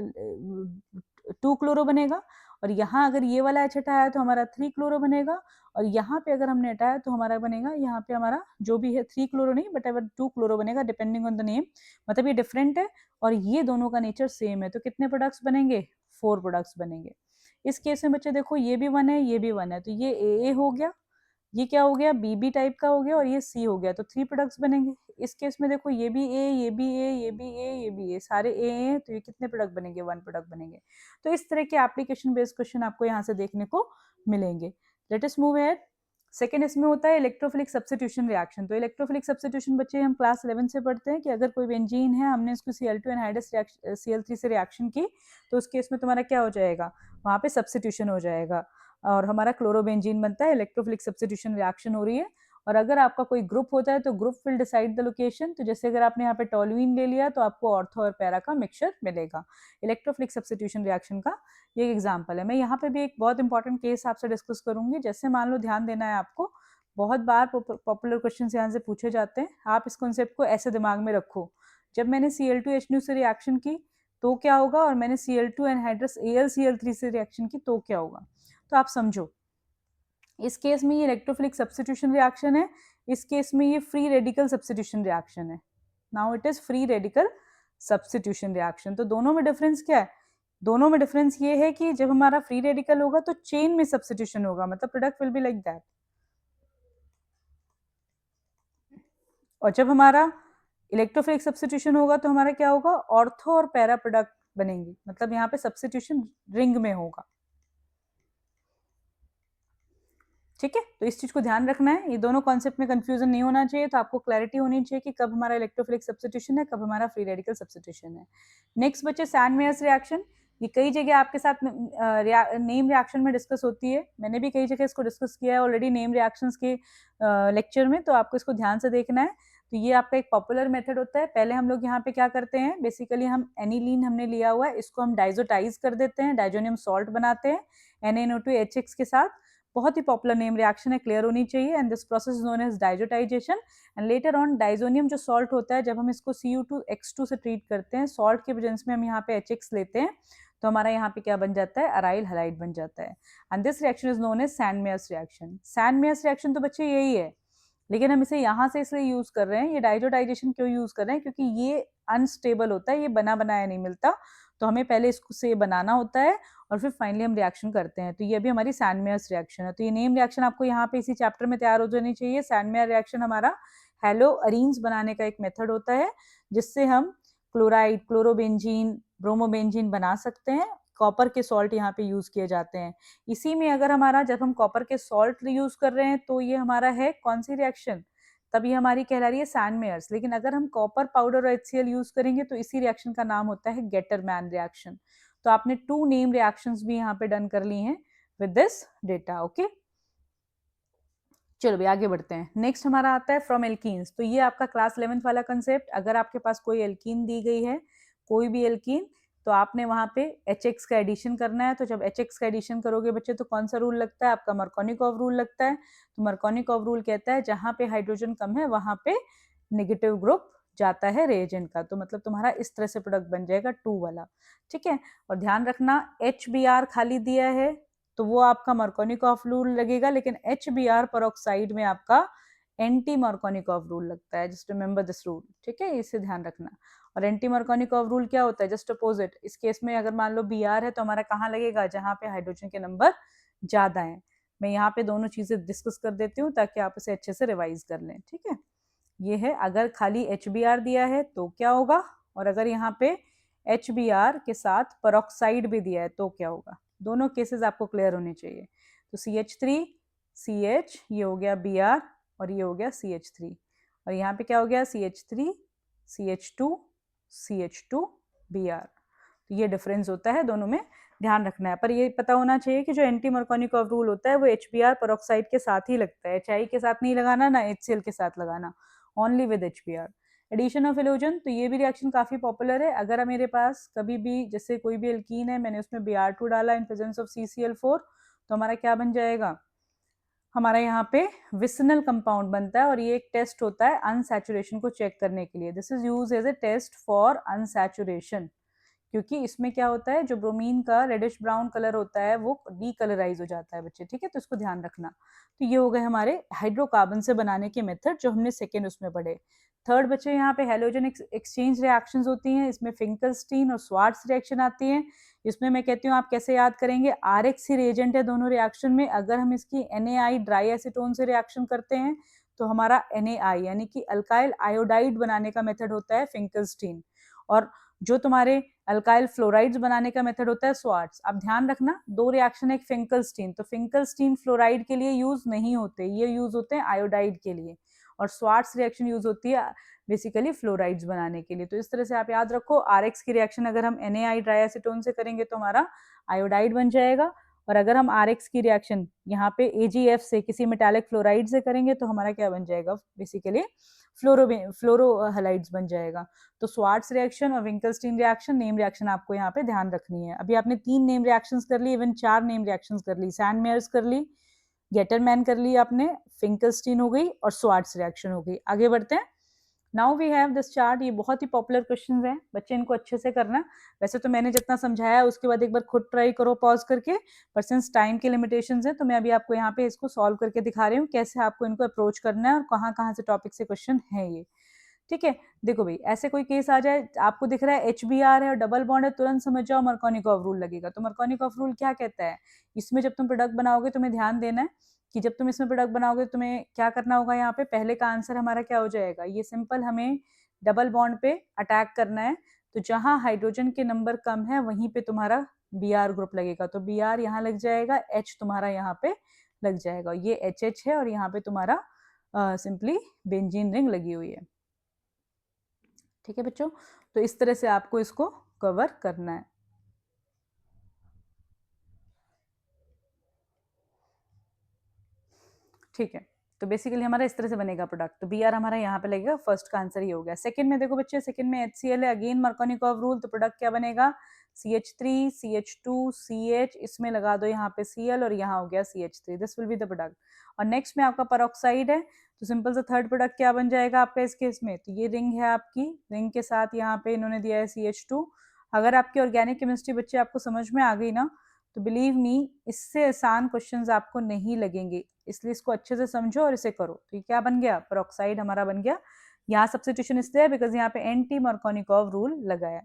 Speaker 1: 2 क्लोरो बनेगा, और यहाँ अगर ये वाला H हटाया तो हमारा 3 क्लोरो बनेगा, और यहाँ पे अगर हमने हटाया तो हमारा बनेगा, यहाँ पे हमारा जो भी है 3 क्लोरो नहीं बट अगर 2 क्लोरो बनेगा, डिपेंडिंग ऑन द नेम, मतलब ये डिफरेंट है और ये दोनों का नेचर सेम है। तो कितने प्रोडक्ट्स बनेंगे, 4 प्रोडक्ट्स बनेंगे। इस केस में बच्चे देखो ये भी 1 है, ये भी 1 है, तो ये ए हो गया, ये क्या हो गया, बी टाइप का हो गया, और ये सी हो गया, तो 3 प्रोडक्ट्स बनेंगे। इस केस में देखो ये भी ए, ये भी ए, ये भी ए, ये भी ए, सारे ए हैं, तो ये कितने प्रोडक्ट बनेंगे, 1 प्रोडक्ट बनेंगे। तो इस तरह के एप्लीकेशन बेस्ड क्वेश्चन आपको यहाँ से देखने को मिलेंगे। Let us move ahead. Second इसमें होता है इलेक्ट्रोफिलिक सब्स्टिट्यूशन रिएक्शन। तो इलेक्ट्रोफिलिक सब्स्टिट्यूशन बच्चे हम क्लास 11 से पढ़ते हैं कि अगर कोई बेंजीन है, हमने इसको Cl2 एनहाइड्रस Cl3 से रिएक्शन की, तो उस केस में तुम्हारा क्या हो जाएगा, वहाँ पे सब्स्टिट्यूशन हो जाएगा और हमारा क्लोरोबेंजीन बनता है। इलेक्ट्रोफिलिक सब्स्टिट्यूशन रिएक्शन हो रही है। और अगर आपका कोई ग्रुप होता है तो group will decide the location. तो जैसे अगर आपने यहाँ पे टोलुइन ले लिया तो आपको ऑर्थो और पैरा का मिक्सचर मिलेगा। इलेक्ट्रोफिलिक सब्स्टिट्यूशन रिएक्शन का ये एग्जांपल है। मैं यहाँ पे भी एक बहुत इंपॉर्टेंट केस आपसे डिस्कस करूंगी। जैसे मान लो, ध्यान देना है आपको, बहुत बार पॉपुलर क्वेश्चन यहाँ से पूछे जाते हैं। आप इस कॉन्सेप्ट को ऐसे दिमाग में रखो, जब मैंने Cl2H से रिएक्शन की तो क्या होगा, और मैंने Cl2 एनहाइड्रस AlCl3 से रिएक्शन की तो क्या होगा। तो आप समझो, इस केस में ये इलेक्ट्रोफिलिक सब्स्टिट्यूशन रिएक्शन है, इस केस में ये फ्री रेडिकल सब्स्टिट्यूशन रिएक्शन है। Now it is free radical substitution reaction. तो दोनों में डिफरेंस क्या है, दोनों में डिफरेंस ये है कि जब हमारा फ्री रेडिकल होगा तो चेन में सब्स्टिट्यूशन होगा, मतलब product will be like that, और जब हमारा इलेक्ट्रोफिलिक सब्स्टिट्यूशन होगा तो हमारा क्या होगा, ऑर्थो और पैरा प्रोडक्ट बनेंगे, मतलब यहाँ पे सब्स्टिट्यूशन रिंग में होगा। ठीक है, तो इस चीज को ध्यान रखना है, ये दोनों कॉन्सेप्ट में कंफ्यूजन नहीं होना चाहिए। तो आपको क्लैरिटी होनी चाहिए कि कब हमारा इलेक्ट्रोफिलिक सब्स्टिट्यूशन है, कब हमारा फ्री रेडिकल सब्स्टिट्यूशन है। नेक्स्ट बच्चे, सैंड-मेयर्स रिएक्शन। ये कई जगह आपके साथ नेम रिएक्शन में डिस्कस होती है। मैंने भी कई जगह इसको डिस्कस किया है ऑलरेडी नेम रिएक्शंस के लेक्चर में, तो आपको इसको ध्यान से देखना है। तो ये आपका एक पॉपुलर मेथड होता है। पहले हम लोग यहाँ पे क्या करते हैं, बेसिकली हम एनिलीन हमने लिया हुआ है, इसको हम डाइजोटाइज कर देते हैं, डाइजोनियम सॉल्ट बनाते हैं NaNO2HX के साथ। बहुत ही पॉपुलर नेम रिएक्शन है, क्लियर होनी चाहिए। And this process is known as diazotization. And later on diazonium जो सॉल्ट होता है, जब हम इसको Cu2X2 से ट्रीट करते हैं, सॉल्ट के प्रेजेंस में हम यहाँ पे HX लेते हैं, तो हमारा यहाँ पे क्या बन जाता है, अराइल हैलाइड बन जाता है। And this reaction is known as Sandmeyer's reaction. Sandmeyer's reaction तो बच्चे यही है, लेकिन हम इसे यहाँ से इसलिए यूज कर रहे हैं, ये डाइजोटाइजेशन क्यों यूज कर रहे हैं, क्योंकि ये अनस्टेबल होता है, ये बना बनाया नहीं मिलता, तो हमें पहले इसको से बनाना होता है और फिर फाइनली हम रिएक्शन करते हैं। तो ये भी हमारी सैंड-मेयर्स रिएक्शन है। तो ये नेम रिएक्शन आपको यहाँ पे इसी चैप्टर में तैयार हो जानी चाहिए। सैंड-मेयर रिएक्शन हमारा हेलो अरीन्स बनाने का एक मेथड होता है, जिससे हम क्लोराइड, क्लोरोबेंजीन, ब्रोमोबेंजीन बना सकते हैं। कॉपर के सॉल्ट यहाँ पे यूज किए जाते हैं। इसी में अगर हमारा, जब हम कॉपर के सॉल्ट यूज कर रहे हैं, तो ये हमारा है कौन सी रिएक्शन, तब ये हमारी कहला रही है सैंड-मेयर्स। लेकिन अगर हम कॉपर पाउडर और HCl यूज करेंगे तो इसी रिएक्शन का नाम होता है गेटरमैन रिएक्शन। तो आपने 2 नेम रिएक्शंस भी यहाँ पे डन कर ली हैं विद दिस डेटा। ओके, चलो भी आगे बढ़ते हैं। नेक्स्ट हमारा आता है फ्रॉम एल्कीन्स। तो ये आपका क्लास 11th वाला कंसेप्ट। अगर आपके पास कोई एल्कीन दी गई है, कोई भी एल्कीन, तो आपने वहां पे HX का एडिशन करना है। तो जब HX का एडिशन करोगे बच्चे, तो कौन सा रूल लगता है, आपका मर्कोनिकॉव रूल लगता है। तो मर्कोनिकॉव रूल कहता है जहां पे हाइड्रोजन कम है वहां पे नेगेटिव ग्रुप जाता है रिएजेंट का। तो मतलब तुम्हारा इस तरह से प्रोडक्ट बन जाएगा 2 वाला। ठीक है, और ध्यान रखना HBr खाली दिया है तो वो आपका मर्कोनिकॉफ रूल लगेगा, लेकिन HBr परऑक्साइड में आपका एंटी मर्कोनिकॉफ रूल लगता है। जस्ट रिमेंबर दिस रूल, ठीक है, इसे ध्यान रखना। और एंटी मर्कोनिकॉफ रूल क्या होता है, जस्ट अपोजिट। इस केस में अगर मान लो Br है तो हमारा कहाँ लगेगा, जहाँ पे हाइड्रोजन के नंबर ज्यादा हैं। मैं यहाँ पे दोनों चीजें डिस्कस कर देती हूँ ताकि आप इसे अच्छे से रिवाइज कर लें। ठीक है, ये है, अगर खाली HBr दिया है तो क्या होगा, और अगर यहाँ पे HBr के साथ परऑक्साइड भी दिया है तो क्या होगा। दोनों केसेस आपको क्लियर होने चाहिए। तो CH3 CH, ये हो गया Br, और ये हो गया CH3, और यहाँ पे क्या हो गया CH3 CH2 CH2 Br। तो ये डिफरेंस होता है, दोनों में ध्यान रखना है। पर ये पता होना चाहिए कि जो एंटी मरकोनिकॉव रूल होता है वो HBr पेरोक्साइड के साथ ही लगता है, HI के साथ नहीं लगाना, ना HCl के साथ लगाना, only with HBr। Addition of halogen, तो ये भी रिएक्शन काफी पॉपुलर है। अगर मेरे पास कभी भी जैसे कोई भी एल्कीन है, मैंने उसमें Br2 डाला इन प्रेजेंस ऑफ CCl4, तो हमारा क्या बन जाएगा, हमारा यहाँ पे विसिनल कंपाउंड बनता है। और ये एक टेस्ट होता है अनसैचुरेशन को चेक करने के लिए। This is use as a test for unsaturation, क्योंकि इसमें क्या होता है, जो ब्रोमीन का रेडिश ब्राउन कलर होता है वो डीकलराइज हो जाता है बच्चे, ठीक है, तो इसको ध्यान रखना। तो ये हो गए हमारे हाइड्रोकार्बन से बनाने के मेथड जो हमने सेकेंड उसमें पढ़े। थर्ड बच्चे यहाँ पे हेलोजन एक्सचेंज रिएक्शंस होती हैं, इसमें फिंकलस्टीन और स्वार्ट्स रिएक्शन आती है। इसमें मैं कहती हूँ आप कैसे याद करेंगे, RX ही रिएजेंट है दोनों रिएक्शन में। अगर हम इसकी NaI ड्राई एसीटोन से रिएक्शन करते हैं तो हमारा NaI यानी कि अल्काइल आयोडाइड बनाने का मेथड होता है फिंकलस्टीन, और जो तुम्हारे अल्काइल फ्लोराइड्स बनाने का मेथड होता है स्वार्ट्स। अब ध्यान रखना, दो रिएक्शन है, एक फिंकलस्टीन, तो फिंकलस्टीन फ्लोराइड के लिए यूज नहीं होते, ये यूज होते हैं आयोडाइड के लिए, और स्वार्ट्स रिएक्शन यूज होती है बेसिकली फ्लोराइड्स बनाने के लिए। तो इस तरह से आप याद रखो, RX की रिएक्शन अगर हम NaI ड्राई एसीटोन से करेंगे तो हमारा आयोडाइड बन जाएगा, और अगर हम RX की रिएक्शन यहाँ पे AgF से किसी मेटालिक फ्लोराइड से करेंगे तो हमारा क्या बन जाएगा, बेसिकली फ्लोरोहेलाइड्स बन जाएगा। तो स्वार्ट्स रिएक्शन और विंकलस्टीन रिएक्शन, नेम रिएक्शन आपको यहाँ पे ध्यान रखनी है। अभी आपने 3 नेम रिएक्शंस कर ली, इवन 4 नेम रिएक्शंस कर ली, सैंडमेयर्स कर ली, गेटरमैन कर ली आपने, फिंकलस्टीन हो गई और स्वार्ट्स रिएक्शन हो गई। आगे बढ़ते हैं। Now we have this chart, ये बहुत ही पॉपुलर क्वेश्चंस हैं बच्चे, इनको अच्छे से करना। वैसे तो मैंने जितना समझाया उसके बाद एक बार खुद ट्राई करो पॉज करके, पर सिंस टाइम के लिमिटेशंस है तो मैं अभी आपको यहाँ पे इसको सॉल्व करके दिखा रही हूँ कैसे आपको इनको अप्रोच करना है और कहाँ कहाँ से टॉपिक से क्वेश्चन है ये, ठीक है। देखो भाई, ऐसे कोई केस आ जाए, आपको दिख रहा है HBr है और डबल बॉन्ड है, तुरंत समझ जाओ मरकोनिकॉव रूल लगेगा। तो मरकोनिकॉव रूल क्या कहता है, इसमें जब तुम प्रोडक्ट बनाओगे तुम्हें ध्यान देना है कि जब तुम इसमें प्रोडक्ट बनाओगे तुम्हें क्या करना होगा। यहाँ पे पहले का आंसर हमारा क्या हो जाएगा, ये सिंपल, हमें डबल बॉन्ड पे अटैक करना है। तो जहां हाइड्रोजन के नंबर कम है वहीं पे तुम्हारा Br ग्रुप लगेगा, तो Br यहाँ लग जाएगा, H तुम्हारा यहाँ पे लग जाएगा, ये HH है और यहाँ पे तुम्हारा सिंपली बेंजीन रिंग लगी हुई है, ठीक है बच्चों। तो इस तरह से आपको इसको कवर करना है, ठीक है। तो बेसिकली हमारा इस तरह से बनेगा प्रोडक्ट। तो Br हमारा यहाँ पे लगेगा, फर्स्ट का आंसर ही हो गया। सेकंड में देखो बच्चे, सेकंड में HCl है, अगेन मरकोनिकॉव रूल, तो प्रोडक्ट क्या बनेगा, CH3 CH2 CH, इसमें लगा दो यहाँ पे Cl और यहाँ हो गया CH3, this will be the product. और नेक्स्ट में आपका पेरोक्साइड है, तो सिंपल सा थर्ड प्रोडक्ट क्या बन जाएगा आपका इस केस में, तो ये रिंग है आपकी, रिंग के साथ यहाँ पे इन्होंने दिया है CH2। अगर आपकी ऑर्गेनिक केमिस्ट्री बच्चे आपको समझ में आ गई ना, तो बिलीव मी इससे आसान क्वेश्चंस आपको नहीं लगेंगे, इसलिए इसको अच्छे से समझो और इसे करो। तो ये क्या बन गया, पेरोक्साइड हमारा बन गया। यहाँ सब्स्टिट्यूशन इसलिए है बिकॉज यहाँ पे एंटी मरकोनिकॉव रूल लगाया।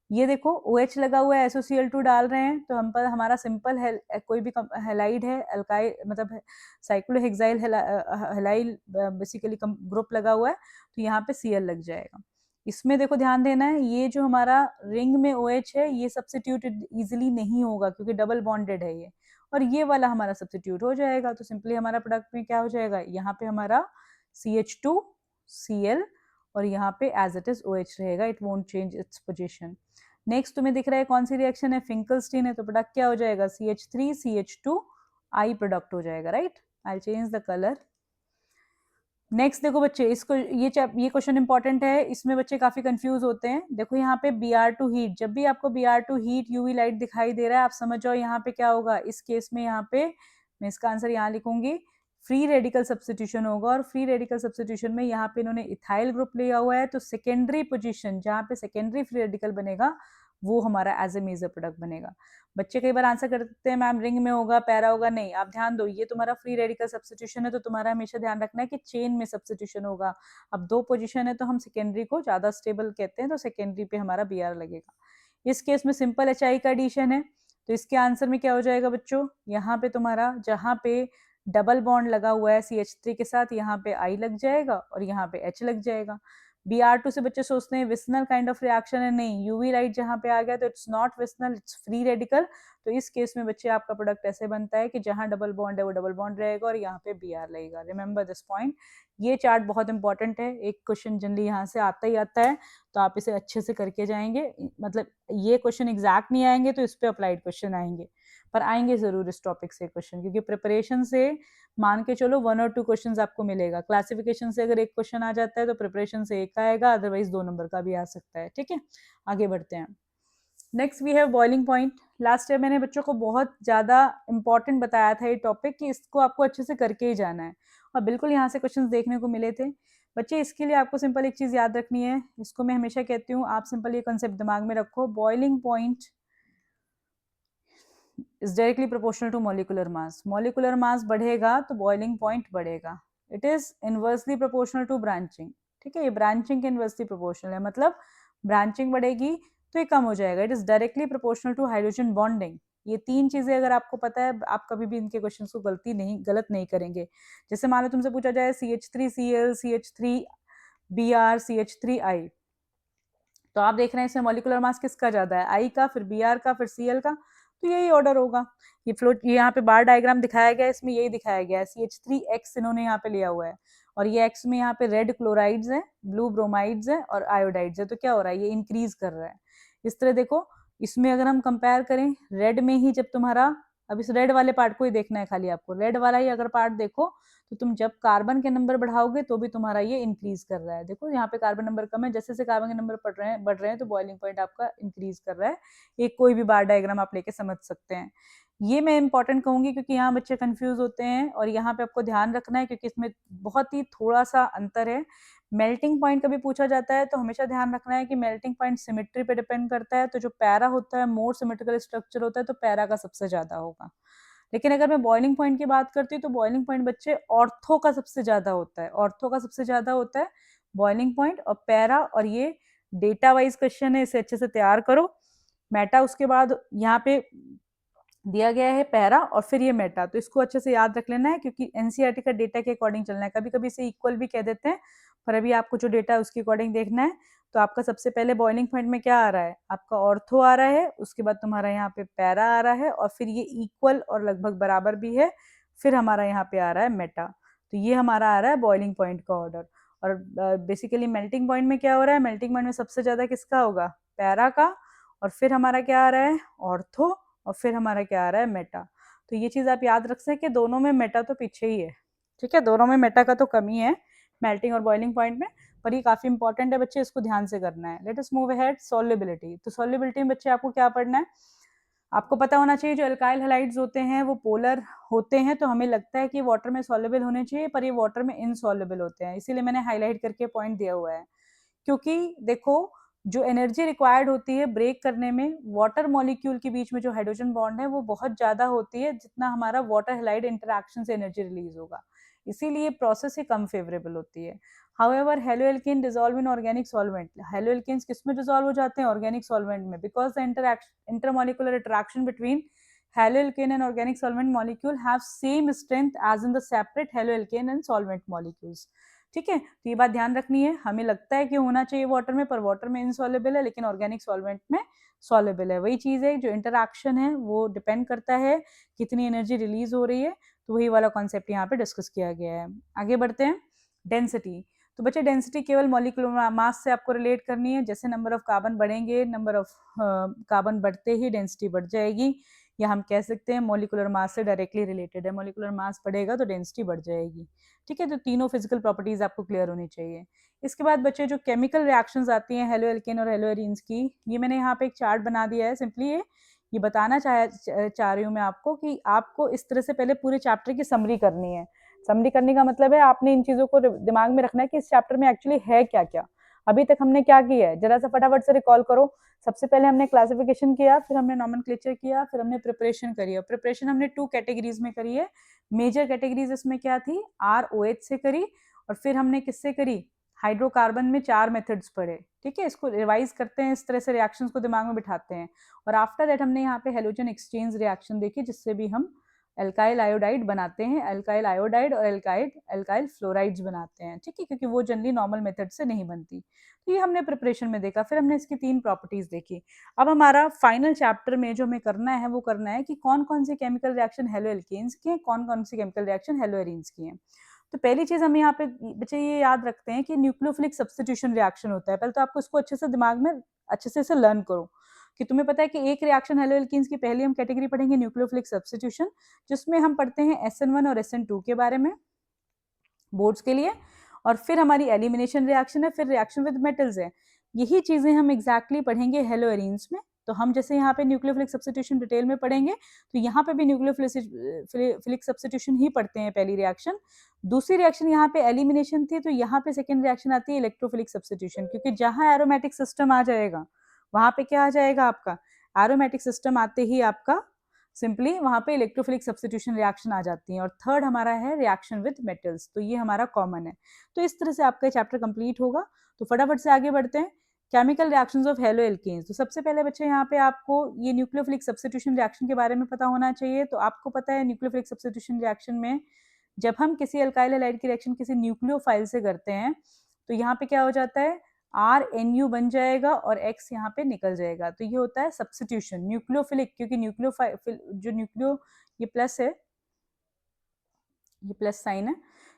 Speaker 1: ये देखो OH लगा हुआ है, SOCl2 डाल रहे हैं, तो हम पर हमारा सिंपल है, कोई भी हेलाइड है, अल्काइल मतलब साइक्लोहेक्साइल हेलाइल बेसिकली ग्रुप लगा हुआ है, तो यहाँ पे Cl लग जाएगा। इसमें देखो ध्यान देना है, ये जो हमारा रिंग में OH है ये सब्स्टिट्यूट इजिली नहीं होगा क्योंकि डबल बॉन्डेड है ये, और ये वाला हमारा सब्स्टिट्यूट हो जाएगा। तो सिंपली हमारा प्रोडक्ट में क्या हो जाएगा, यहाँ पे हमारा CH2 Cl और यहाँ पे एज इट इज OH रहेगा, it won't change its position. Next तुम्हें दिख रहा है कौन सी रिएक्शन है, फिंकलस्टीन है, तो प्रोडक्ट क्या हो जाएगा, CH3 CH2 I प्रोडक्ट हो जाएगा, right. I change the colour. Next देखो बच्चे, इसको ये क्वेश्चन इंपॉर्टेंट है, इसमें बच्चे काफी कंफ्यूज होते हैं। देखो यहाँ पे Br2 हीट, जब भी आपको Br2 हीट यूवी लाइट दिखाई दे रहा है, आप समझ जाओ यहाँ पे क्या होगा, इस केस में यहाँ पे मैं इसका आंसर यहाँ लिखूंगी, फ्री रेडिकल सब्स्टिट्यूशन होगा। और फ्री रेडिकल सब्स्टिट्यूशन में यहाँ पे इन्होंने इथाइल ग्रुप लिया हुआ है, तो सेकेंडरी पोजिशन जहाँ पे सेकेंडरी फ्री रेडिकल बनेगा वो हमारा एज ए मेजर प्रोडक्ट बनेगा। बच्चे कई बार आंसर करते हैं मैम रिंग में होगा, पैरा होगा, नहीं, आप ध्यान दो, ये तुम्हारा फ्री रेडिकल सब्स्टिट्यूशन है, तो तुम्हारा हमेशा ध्यान रखना है कि चेन में सब्स्टिट्यूशन होगा। अब 2 पोजीशन है तो हम सेकेंडरी को ज्यादा स्टेबल कहते हैं, तो सेकेंडरी पे हमारा Br लगेगा। इस केस में सिंपल HI का एडिशन है, तो इसके आंसर में क्या हो जाएगा बच्चों, यहाँ पे तुम्हारा जहाँ पे डबल बॉन्ड लगा हुआ है CH3 के साथ, यहाँ पे I लग जाएगा और यहाँ पे H लग जाएगा। Br2 से बच्चे सोचते हैं विसनल काइंड ऑफ रिएक्शन है, नहीं, यूवी लाइट जहाँ पे आ गया तो it's not vicinal, it's free radical. तो इस केस में बच्चे आपका प्रोडक्ट ऐसे बनता है कि जहाँ डबल बॉन्ड है वो डबल बॉन्ड रहेगा और यहाँ पे Br लगेगा। रिमेंबर दिस पॉइंट, ये चार्ट बहुत इंपॉर्टेंट है, एक क्वेश्चन जनरली यहाँ से आता ही आता है, तो आप इसे अच्छे से करके जाएंगे। मतलब ये क्वेश्चन एग्जैक्ट नहीं आएंगे तो इस पे अप्लाइड क्वेश्चन आएंगे, पर आएंगे जरूर इस टॉपिक से क्वेश्चन, क्योंकि प्रिपरेशन से मान के चलो 1 और 2 क्वेश्चन आपको मिलेगा। क्लासिफिकेशन से अगर एक क्वेश्चन आ जाता है तो प्रिपरेशन से एक आएगा, अदरवाइज 2 नंबर का भी आ सकता है। ठीक है, आगे बढ़ते हैं। Next we have boiling point. Last year मैंने बच्चों को बहुत ज़्यादा इंपॉर्टेंट बताया था ये टॉपिक कि इसको आपको अच्छे से करके ही जाना है, और बिल्कुल यहाँ से क्वेश्चंस देखने को मिले थे बच्चे। इसके लिए आपको सिंपल एक चीज़ याद रखनी है, इसको मैं हमेशा कहती हूँ, आप सिंपल ये कॉन्सेप्ट दिमाग में रखो, boiling point is directly proportional to molecular mass. Molecular mass बढ़ेगा तो बॉइलिंग पॉइंट बढ़ेगा। It is inversely proportional to branching. ठीक है, ये ब्रांचिंग के इनवर्सली प्रोपोर्शनल है, मतलब ब्रांचिंग बढ़ेगी तो ये कम हो जाएगा। It is directly proportional to hydrogen bonding. ये 3 चीजें अगर आपको पता है, आप कभी भी इनके क्वेश्चन को गलत नहीं करेंगे। जैसे मान लो तुमसे पूछा जाए CH3Cl, CH3Br, CH3I, तो आप देख रहे हैं इसमें मॉलिकुलर मास किसका ज्यादा है, आई का, फिर Br का, फिर Cl का, तो यही ऑर्डर होगा। ये फ्लोट, ये यहाँ पे बार डायग्राम दिखाया गया है, इसमें यही दिखाया गया है, CH3X इन्होंने यहाँ पे लिया हुआ है, और ये X में यहाँ पे रेड क्लोराइड्स है, ब्लू ब्रोमाइड्स है और आयोडाइड्स है। तो क्या हो रहा है, ये इंक्रीज कर रहा है। इस तरह देखो, इसमें अगर हम कंपेयर करें, रेड में ही जब तुम्हारा, अब इस रेड वाले पार्ट को ही देखना है खाली आपको, रेड वाला ही अगर पार्ट देखो तो तुम जब कार्बन के नंबर बढ़ाओगे तो भी तुम्हारा ये इंक्रीज कर रहा है। देखो यहाँ पे कार्बन नंबर कम है, जैसे जैसे कार्बन के नंबर बढ़ रहे हैं तो बॉइलिंग पॉइंट आपका इंक्रीज कर रहा है। एक कोई भी बार डायग्राम आप लेके समझ सकते हैं। ये मैं इंपॉर्टेंट कहूंगी क्योंकि यहाँ बच्चे कंफ्यूज होते हैं, और यहाँ पे आपको ध्यान रखना है क्योंकि इसमें बहुत ही थोड़ा सा अंतर है। मेल्टिंग पॉइंट कभी पूछा जाता है तो हमेशा ध्यान रखना है कि मेल्टिंग पॉइंट सिमेट्री पे डिपेंड करता है, तो जो पैरा होता है, मोर सिमेट्रिकल स्ट्रक्चर होता है, तो पैरा का सबसे ज्यादा होगा। लेकिन अगर मैं बॉइलिंग पॉइंट की बात करती हूँ तो बॉइलिंग पॉइंट बच्चे ऑर्थो का सबसे ज्यादा होता है, ऑर्थो का सबसे ज्यादा होता है बॉइलिंग पॉइंट और पैरा। और ये डेटा वाइज क्वेश्चन है, इसे अच्छे से तैयार करो। मेटा उसके बाद यहाँ पे दिया गया है पैरा और फिर ये मेटा, तो इसको अच्छे से याद रख लेना है क्योंकि एनसीईआरटी का डेटा के अकॉर्डिंग चलना है। कभी कभी इसे इक्वल भी कह देते हैं, पर अभी आपको जो डेटा है उसके अकॉर्डिंग देखना है। तो आपका सबसे पहले बॉइलिंग पॉइंट में क्या आ रहा है, आपका ऑर्थो आ रहा है, उसके बाद तुम्हारा यहाँ पे पैरा आ रहा है, और फिर ये इक्वल और लगभग बराबर भी है, फिर हमारा यहाँ पे आ रहा है मेटा। तो ये हमारा आ रहा है बॉइलिंग पॉइंट का ऑर्डर। और बेसिकली मेल्टिंग पॉइंट में क्या हो रहा है, मेल्टिंग पॉइंट में सबसे ज्यादा किसका होगा, पैरा का, और फिर हमारा क्या आ रहा है, ऑर्थो, और फिर हमारा क्या आ रहा है, मेटा। तो ये चीज आप याद रख सकें कि दोनों में मेटा तो पीछे ही है। ठीक है, दोनों में मेटा का तो कमी है मेल्टिंग और बॉइलिंग पॉइंट में, पर ये काफी इंपॉर्टेंट है बच्चे, इसको ध्यान से करना है। Let us move ahead. Solubility. तो सॉल्युबिलिटी में बच्चे आपको क्या पढ़ना है, आपको पता होना चाहिए जो अल्काइल हैलाइड्स होते हैं वो पोलर होते हैं, तो हमें लगता है कि वाटर में सॉल्युबल होने चाहिए, पर ये वाटर में इनसॉल्युबल होते हैं, इसीलिए मैंने हाईलाइट करके पॉइंट दिया हुआ है। क्योंकि देखो, जो एनर्जी रिक्वायर्ड होती है ब्रेक करने में वाटर मॉलिक्यूल के बीच में जो हाइड्रोजन बॉन्ड है वो बहुत ज्यादा होती है जितना हमारा वाटर हैलाइड इंटरेक्शन से एनर्जी रिलीज होगा, इसीलिए प्रोसेस ही कम फेवरेबल होती है। However haloalkane dissolve in organic solvent. Haloalkanes किस में डिसॉल्व हो जाते हैं, ऑर्गेनिक सॉल्वेंट में, because the intermolecular interaction between haloalkane and organic solvent molecule have same strength as in the separate haloalkane and solvent molecules. ठीक है, तो ये बात ध्यान रखनी है। हमें लगता है कि होना चाहिए वाटर में, पर वाटर में इनसॉल्युबल है, लेकिन ऑर्गेनिक सॉल्वेंट में सॉल्युबल है। वही चीज है, जो इंटरैक्शन है वो डिपेंड करता है कितनी एनर्जी रिलीज हो रही है, तो वही वाला कॉन्सेप्ट यहाँ पे डिस्कस किया गया है। आगे बढ़ते हैं। डेंसिटी। तो बच्चे डेंसिटी केवल मॉलिक्यूलर मास से आपको रिलेट करनी है, जैसे नंबर ऑफ कार्बन बढ़ेंगे, नंबर ऑफ कार्बन बढ़ते ही डेंसिटी बढ़ जाएगी, या हम कह सकते हैं मॉलिक्यूलर मास से डायरेक्टली रिलेटेड है, मॉलिक्यूलर मास बढ़ेगा तो डेंसिटी बढ़ जाएगी। ठीक है, तो तीनों फिजिकल प्रॉपर्टीज आपको क्लियर होनी चाहिए। इसके बाद बच्चे जो केमिकल रिएक्शंस आती हैं हेलो एल्केन और हेलो एरीन्स की, ये मैंने यहाँ पे एक चार्ट बना दिया है। सिंपली ये बताना चाह रही हूँ मैं आपको कि आपको इस तरह से पहले पूरे चैप्टर की समरी करनी है। समरी करने का मतलब है आपने इन चीजों को दिमाग में रखना है कि इस चैप्टर में एक्चुअली है क्या क्या, अभी तक हमने क्या किया है, जरा सा फटाफट से रिकॉल करो। सबसे पहले हमने क्लासिफिकेशन किया, फिर हमने नॉमेनक्लेचर किया, फिर हमने प्रिपरेशन करी, और प्रिपरेशन हमने 2 कैटेगरीज में करी है। मेजर कैटेगरीज इसमें क्या थी, ROH से करी, और फिर हमने किससे करी, हाइड्रोकार्बन में 4 मेथड्स पढ़े। ठीक है, इसको रिवाइज करते हैं, इस तरह से रिएक्शंस को दिमाग में बिठाते हैं। और आफ्टर दैट हमने यहाँ पे हेलोजन एक्सचेंज रिएक्शन देखी, जिससे भी हम एल्काइल आयोडाइड बनाते हैं, एल्काइल आयोडाइड और एल्काइल फ्लोराइड्स बनाते हैं, ठीक है, क्योंकि वो जनरली नॉर्मल मेथड से नहीं बनती। तो ये हमने प्रिपरेशन में देखा, फिर हमने इसकी 3 प्रॉपर्टीज देखी। अब हमारा फाइनल चैप्टर में जो हमें करना है वो करना है कि कौन कौन से केमिकल रिएक्शन हेलो एल्केन्स के हैं, कौन कौन से केमिकल रिएक्शन हेलो एरीन्स की हैं। तो पहली चीज हम यहाँ पे बच्चे ये याद रखते हैं कि न्यूक्लियोफिलिक सब्स्टिट्यूशन रिएक्शन होता है। पहले तो आपको इसको अच्छे से दिमाग में अच्छे से लर्न करो कि तुम्हें पता है कि एक रिएक्शन हेलो एल्कीन्स की पहली हम कैटेगरी पढ़ेंगे न्यूक्लियोफिलिक सब्स्टिट्यूशन, जिसमें हम पढ़ते हैं SN1 और SN2 के बारे में बोर्ड्स के लिए, और फिर हमारी एलिमिनेशन रिएक्शन है, फिर रिएक्शन विद मेटल्स है। यही चीजें हम एग्जैक्टली पढ़ेंगे हेलो एरीन्स में। तो हम जैसे यहाँ पे न्यूक्लियोफिलिक सब्स्टिट्यूशन डिटेल में पढ़ेंगे, तो यहाँ पे भी न्यूक्लियोफिलिक सब्स्टिट्यूशन ही पढ़ते हैं पहली रिएक्शन। दूसरी रिएक्शन यहाँ पे एलिमिनेशन थी, तो यहाँ पे सेकेंड रिएक्शन आती है इलेक्ट्रोफिलिक सब्स्टिट्यूशन, क्योंकि जहाँ एरोमेटिक सिस्टम आ जाएगा वहां पे क्या आ जाएगा आपका, एरोमेटिक सिस्टम आते ही आपका सिंपली वहां पे इलेक्ट्रोफिलिक सब्स्टिट्यूशन रिएक्शन आ जाती है। और थर्ड हमारा है रिएक्शन विद मेटल्स, तो ये हमारा कॉमन है। तो इस तरह से आपका चैप्टर कंप्लीट होगा। तो फटाफट से आगे बढ़ते हैं, chemical reactions of haloalkanes. तो सबसे पहले बच्चे यहाँ पे आपको ये न्यूक्लियोफिलिक सब्स्टिट्यूशन रिएक्शन के बारे में पता होना चाहिए। तो आपको पता है न्यूक्लियोफिलिक सब्स्टिट्यूशन रिएक्शन में जब हम किसी अल्काइल हैलाइड की रिएक्शन किसी न्यूक्लियोफाइल से करते हैं, तो यहाँ पे क्या हो जाता है, RNU बन जाएगा और X यहाँ पे निकल जाएगा। तो ये होता है सब्स्टिट्यूशन न्यूक्लियोफिलिक, क्योंकि न्यूक्लियोफाइल जो न्यूक्लियो, ये प्लस है, ये प्लस साइन है,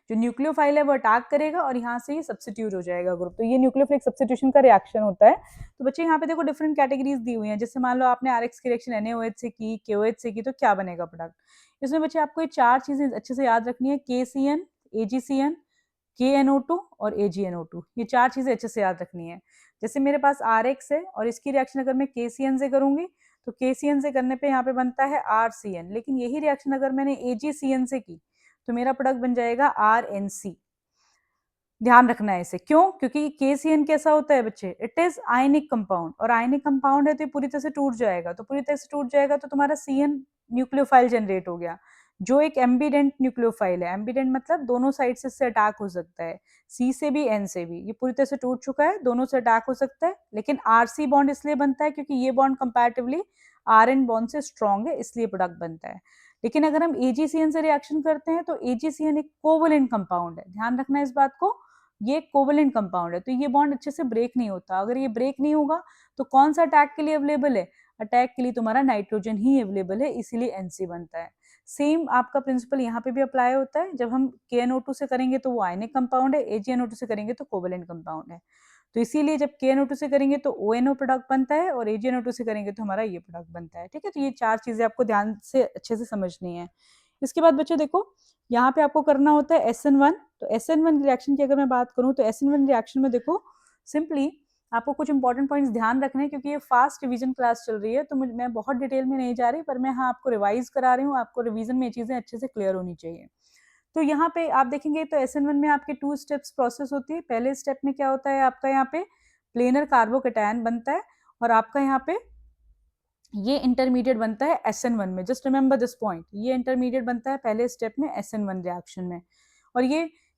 Speaker 1: जो न्यूक्लियोफाइल है वो अटैक करेगा और यहाँ से ये सब्स्टिट्यूट हो जाएगा ग्रुप। तो ये न्यूक्लियोफिलिक सब्स्टिट्यूशन का रिएक्शन होता है। तो बच्चे यहाँ पे देखो डिफरेंट कैटेगरीज दी हुई हैं। जैसे मान लो आपने RX की रिएक्शन NaOH से की, KOH से की, तो क्या बनेगा प्रोडक्ट। इसमें बच्चे आपको ये 4 चीजें अच्छे से याद रखनी है, KCN, AgCN, KNO2 और AgNO2, ये 4 चीजें अच्छे से याद रखनी है। जैसे मेरे पास RX है और इसकी रिएक्शन अगर मैं KCN से करूंगी, तो KCN से करने पे यहाँ पे बनता है RCN, लेकिन यही रिएक्शन अगर मैंने AgCN से की तो मेरा प्रोडक्ट बन जाएगा RNC। ध्यान रखना है इसे, क्यों, क्योंकि KCN कैसा होता है बच्चे, इट इज आयनिक कंपाउंड, और आयनिक कंपाउंड है तो पूरी तरह से टूट जाएगा। तो पूरी तरह से टूट जाएगा तो तुम्हारा CN न्यूक्लियोफाइल जनरेट हो गया, जो एक एम्बिडेंट न्यूक्लियोफाइल है। एम्बिडेंट मतलब दोनों साइड से इससे अटैक हो सकता है, C से भी N से भी। ये पूरी तरह से टूट चुका है, दोनों से अटैक हो सकता है, लेकिन RC बॉन्ड इसलिए बनता है क्योंकि ये बॉन्ड कंपैरेटिवली RN बॉन्ड से स्ट्रॉन्ग है, इसलिए प्रोडक्ट बनता है। लेकिन अगर हम AgCN से रिएक्शन करते हैं तो AgCN एक कोवलेंट कंपाउंड है, ध्यान रखना इस बात को, ये कोवलेंट कंपाउंड है, तो ये बॉन्ड अच्छे से ब्रेक नहीं होता। अगर ये ब्रेक नहीं होगा तो कौन सा अटैक के लिए अवेलेबल है, अटैक के लिए तुम्हारा नाइट्रोजन ही अवेलेबल है, इसीलिए NC बनता है। सेम आपका प्रिंसिपल यहाँ पे भी अप्लाई होता है। जब हम KNO2 से करेंगे तो वो आयनिक कंपाउंड है, AgNO2 से करेंगे तो कोवलेंट कंपाउंड है। तो इसीलिए जब KNO2 से करेंगे तो ONO प्रोडक्ट बनता है, और AgNO2 से करेंगे तो हमारा ये प्रोडक्ट बनता है, ठीक है। तो ये 4 चीजें आपको ध्यान से अच्छे से समझनी है। इसके बाद बच्चों देखो, यहाँ पे आपको करना होता है SN1। तो SN1 रिएक्शन की अगर मैं बात करूँ तो SN1 रिएक्शन में देखो सिंपली आपको कुछ इंपॉर्टेंट पॉइंट्स ध्यान रखने हैं, क्योंकि ये फास्ट रिवीजन क्लास चल रही है, तो मैं बहुत डिटेल में नहीं जा रही, पर मैं हाँ आपको रिवाइज करा रही हूँ, आपको रिवीजन में ये चीजें अच्छे से क्लियर होनी चाहिए। तो यहाँ पे आप देखेंगे तो SN1 में आपके 2 स्टेप्स प्रोसेस होती है। पहले स्टेप में क्या होता है, आपका यहाँ पे प्लेनर कार्बोकेटायन बनता है, और आपका यहाँ पे ये इंटरमीडिएट बनता है SN1 में। जस्ट रिमेंबर दिस पॉइंट, ये इंटरमीडिएट बनता है पहले स्टेप में SN1 रिएक्शन में, और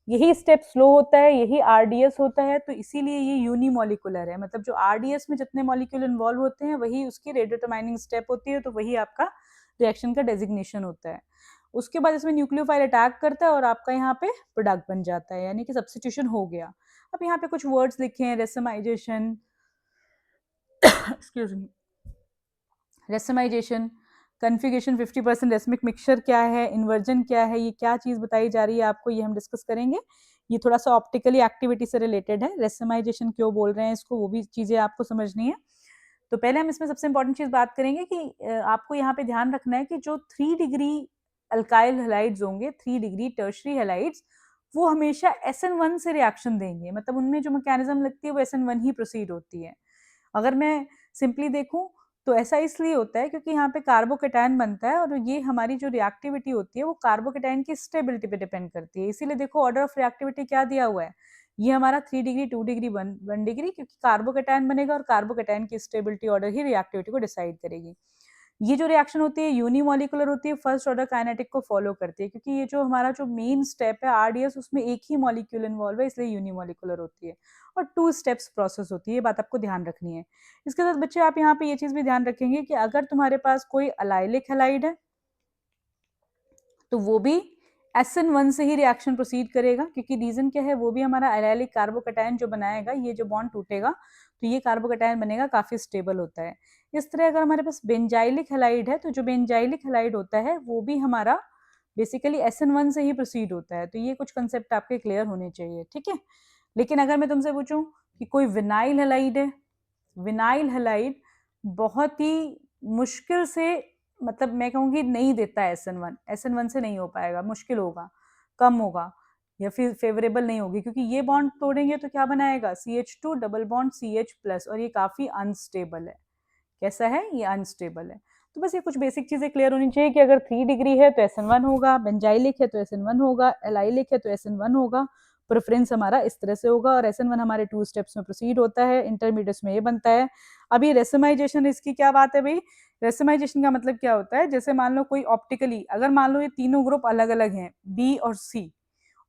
Speaker 1: यही स्टेप स्लो होता है, यही RDS होता है, तो इसीलिए ये यूनिमोलिकुलर है। मतलब जो RDS में जितने मॉलिक्यूल इन्वॉल्व होते हैं वही उसकी रेडियोटर्माइनिंग स्टेप होती है, तो वही आपका रिएक्शन का डेजिग्नेशन होता है। उसके बाद इसमें न्यूक्लियोफाइल अटैक करता है और आपका यहाँ पे प्रोडक्ट बन जाता है, यानी कि सब्स्टिट्यूशन हो गया। अब यहाँ पे कुछ वर्ड्स लिखे हैं, racemisation excuse me, racemisation, configuration 50% racemic mixture क्या है, इन्वर्जन क्या है, ये क्या चीज़ बताई जा रही है आपको, ये हम डिस्कस करेंगे। ये थोड़ा सा ऑप्टिकली एक्टिविटी से रिलेटेड है, रेसमाइजेशन क्यों बोल रहे हैं इसको, वो भी चीज़ें आपको समझनी है। तो पहले हम इसमें सबसे इंपॉर्टेंट चीज़ बात करेंगे कि आपको यहाँ पे ध्यान रखना है कि जो 3 डिग्री अल्काइल हैलाइड्स होंगे, 3 डिग्री टर्शरी हैलाइड्स, वो हमेशा SN1 से रिएक्शन देंगे। मतलब उनमें जो मैकेनिज्म लगती है वो SN1 ही प्रोसीड होती है। अगर मैं सिंपली देखूं तो ऐसा इसलिए होता है क्योंकि यहाँ पे कार्बोकेटायन बनता है, और ये हमारी जो रिएक्टिविटी होती है वो कार्बोकेटायन की स्टेबिलिटी पे डिपेंड करती है। इसीलिए देखो ऑर्डर ऑफ रिएक्टिविटी क्या दिया हुआ है, ये हमारा 3 डिग्री, 2 डिग्री, 1 डिग्री, क्योंकि कार्बोकेटायन बनेगा और कार्बोकेटायन की स्टेबिलिटी ऑर्डर ही रिएक्टिविटी को डिसाइड करेगी। ये जो रिएक्शन होती है यूनिमोलिकुलर होती है, फर्स्ट ऑर्डर काइनेटिक को फॉलो करती है, क्योंकि ये जो हमारा जो मेन स्टेप है RDS, उसमें एक ही मॉलिक्यूल इन्वॉल्व है, इसलिए यूनिमोलिकुलर होती है, और 2 स्टेप्स प्रोसेस होती है। ये बात आपको ध्यान रखनी है। इसके साथ बच्चे आप यहाँ पे ये चीज भी ध्यान रखेंगे कि अगर तुम्हारे पास कोई अलाइलिक हैलाइड है, तो वो भी SN1 से ही रिएक्शन प्रोसीड करेगा, क्योंकि रीजन क्या है, वो भी हमारा एलाइलिक कार्बोकैटायन जो बनाएगा, ये जो बॉन्ड टूटेगा तो ये कार्बोकैटायन बनेगा, काफी स्टेबल होता है। इस तरह अगर हमारे पास बेंजाइलिक हैलाइड है, तो जो बेंजाइलिक हैलाइड होता है वो भी हमारा बेसिकली SN1 से ही प्रोसीड होता है। तो ये कुछ कंसेप्ट आपके क्लियर होने चाहिए, ठीक है। लेकिन अगर मैं तुमसे पूछूं कि कोई विनाइल हैलाइड है, विनाइल हैलाइड बहुत ही मुश्किल से, मतलब मैं कहूँगी नहीं देता है SN1 से नहीं हो पाएगा, मुश्किल होगा, कम होगा, या फिर फेवरेबल नहीं होगी, क्योंकि ये बॉन्ड तोड़ेंगे तो क्या बनाएगा, CH2 डबल बॉन्ड CH+, और ये काफी अनस्टेबल है। कैसा है, ये अनस्टेबल है। तो बस ये कुछ बेसिक चीजें क्लियर होनी चाहिए कि अगर 3 डिग्री है तो SN1 होगा, बेंजाइलिक है तो SN1 होगा, एलाइलिक है तो SN1 होगा, प्रेफरेंस हमारा इस तरह से होगा, और SN1 हमारे 2 स्टेप्स में प्रोसीड होता है, इंटरमीडिएट्स में ये बनता है। अभी रेसमाइजेशन, इसकी क्या बात है भाई, रेसमाइजेशन का मतलब क्या होता है, जैसे मान लो कोई ऑप्टिकली, अगर मान लो ये तीनों ग्रुप अलग अलग हैं, B और C,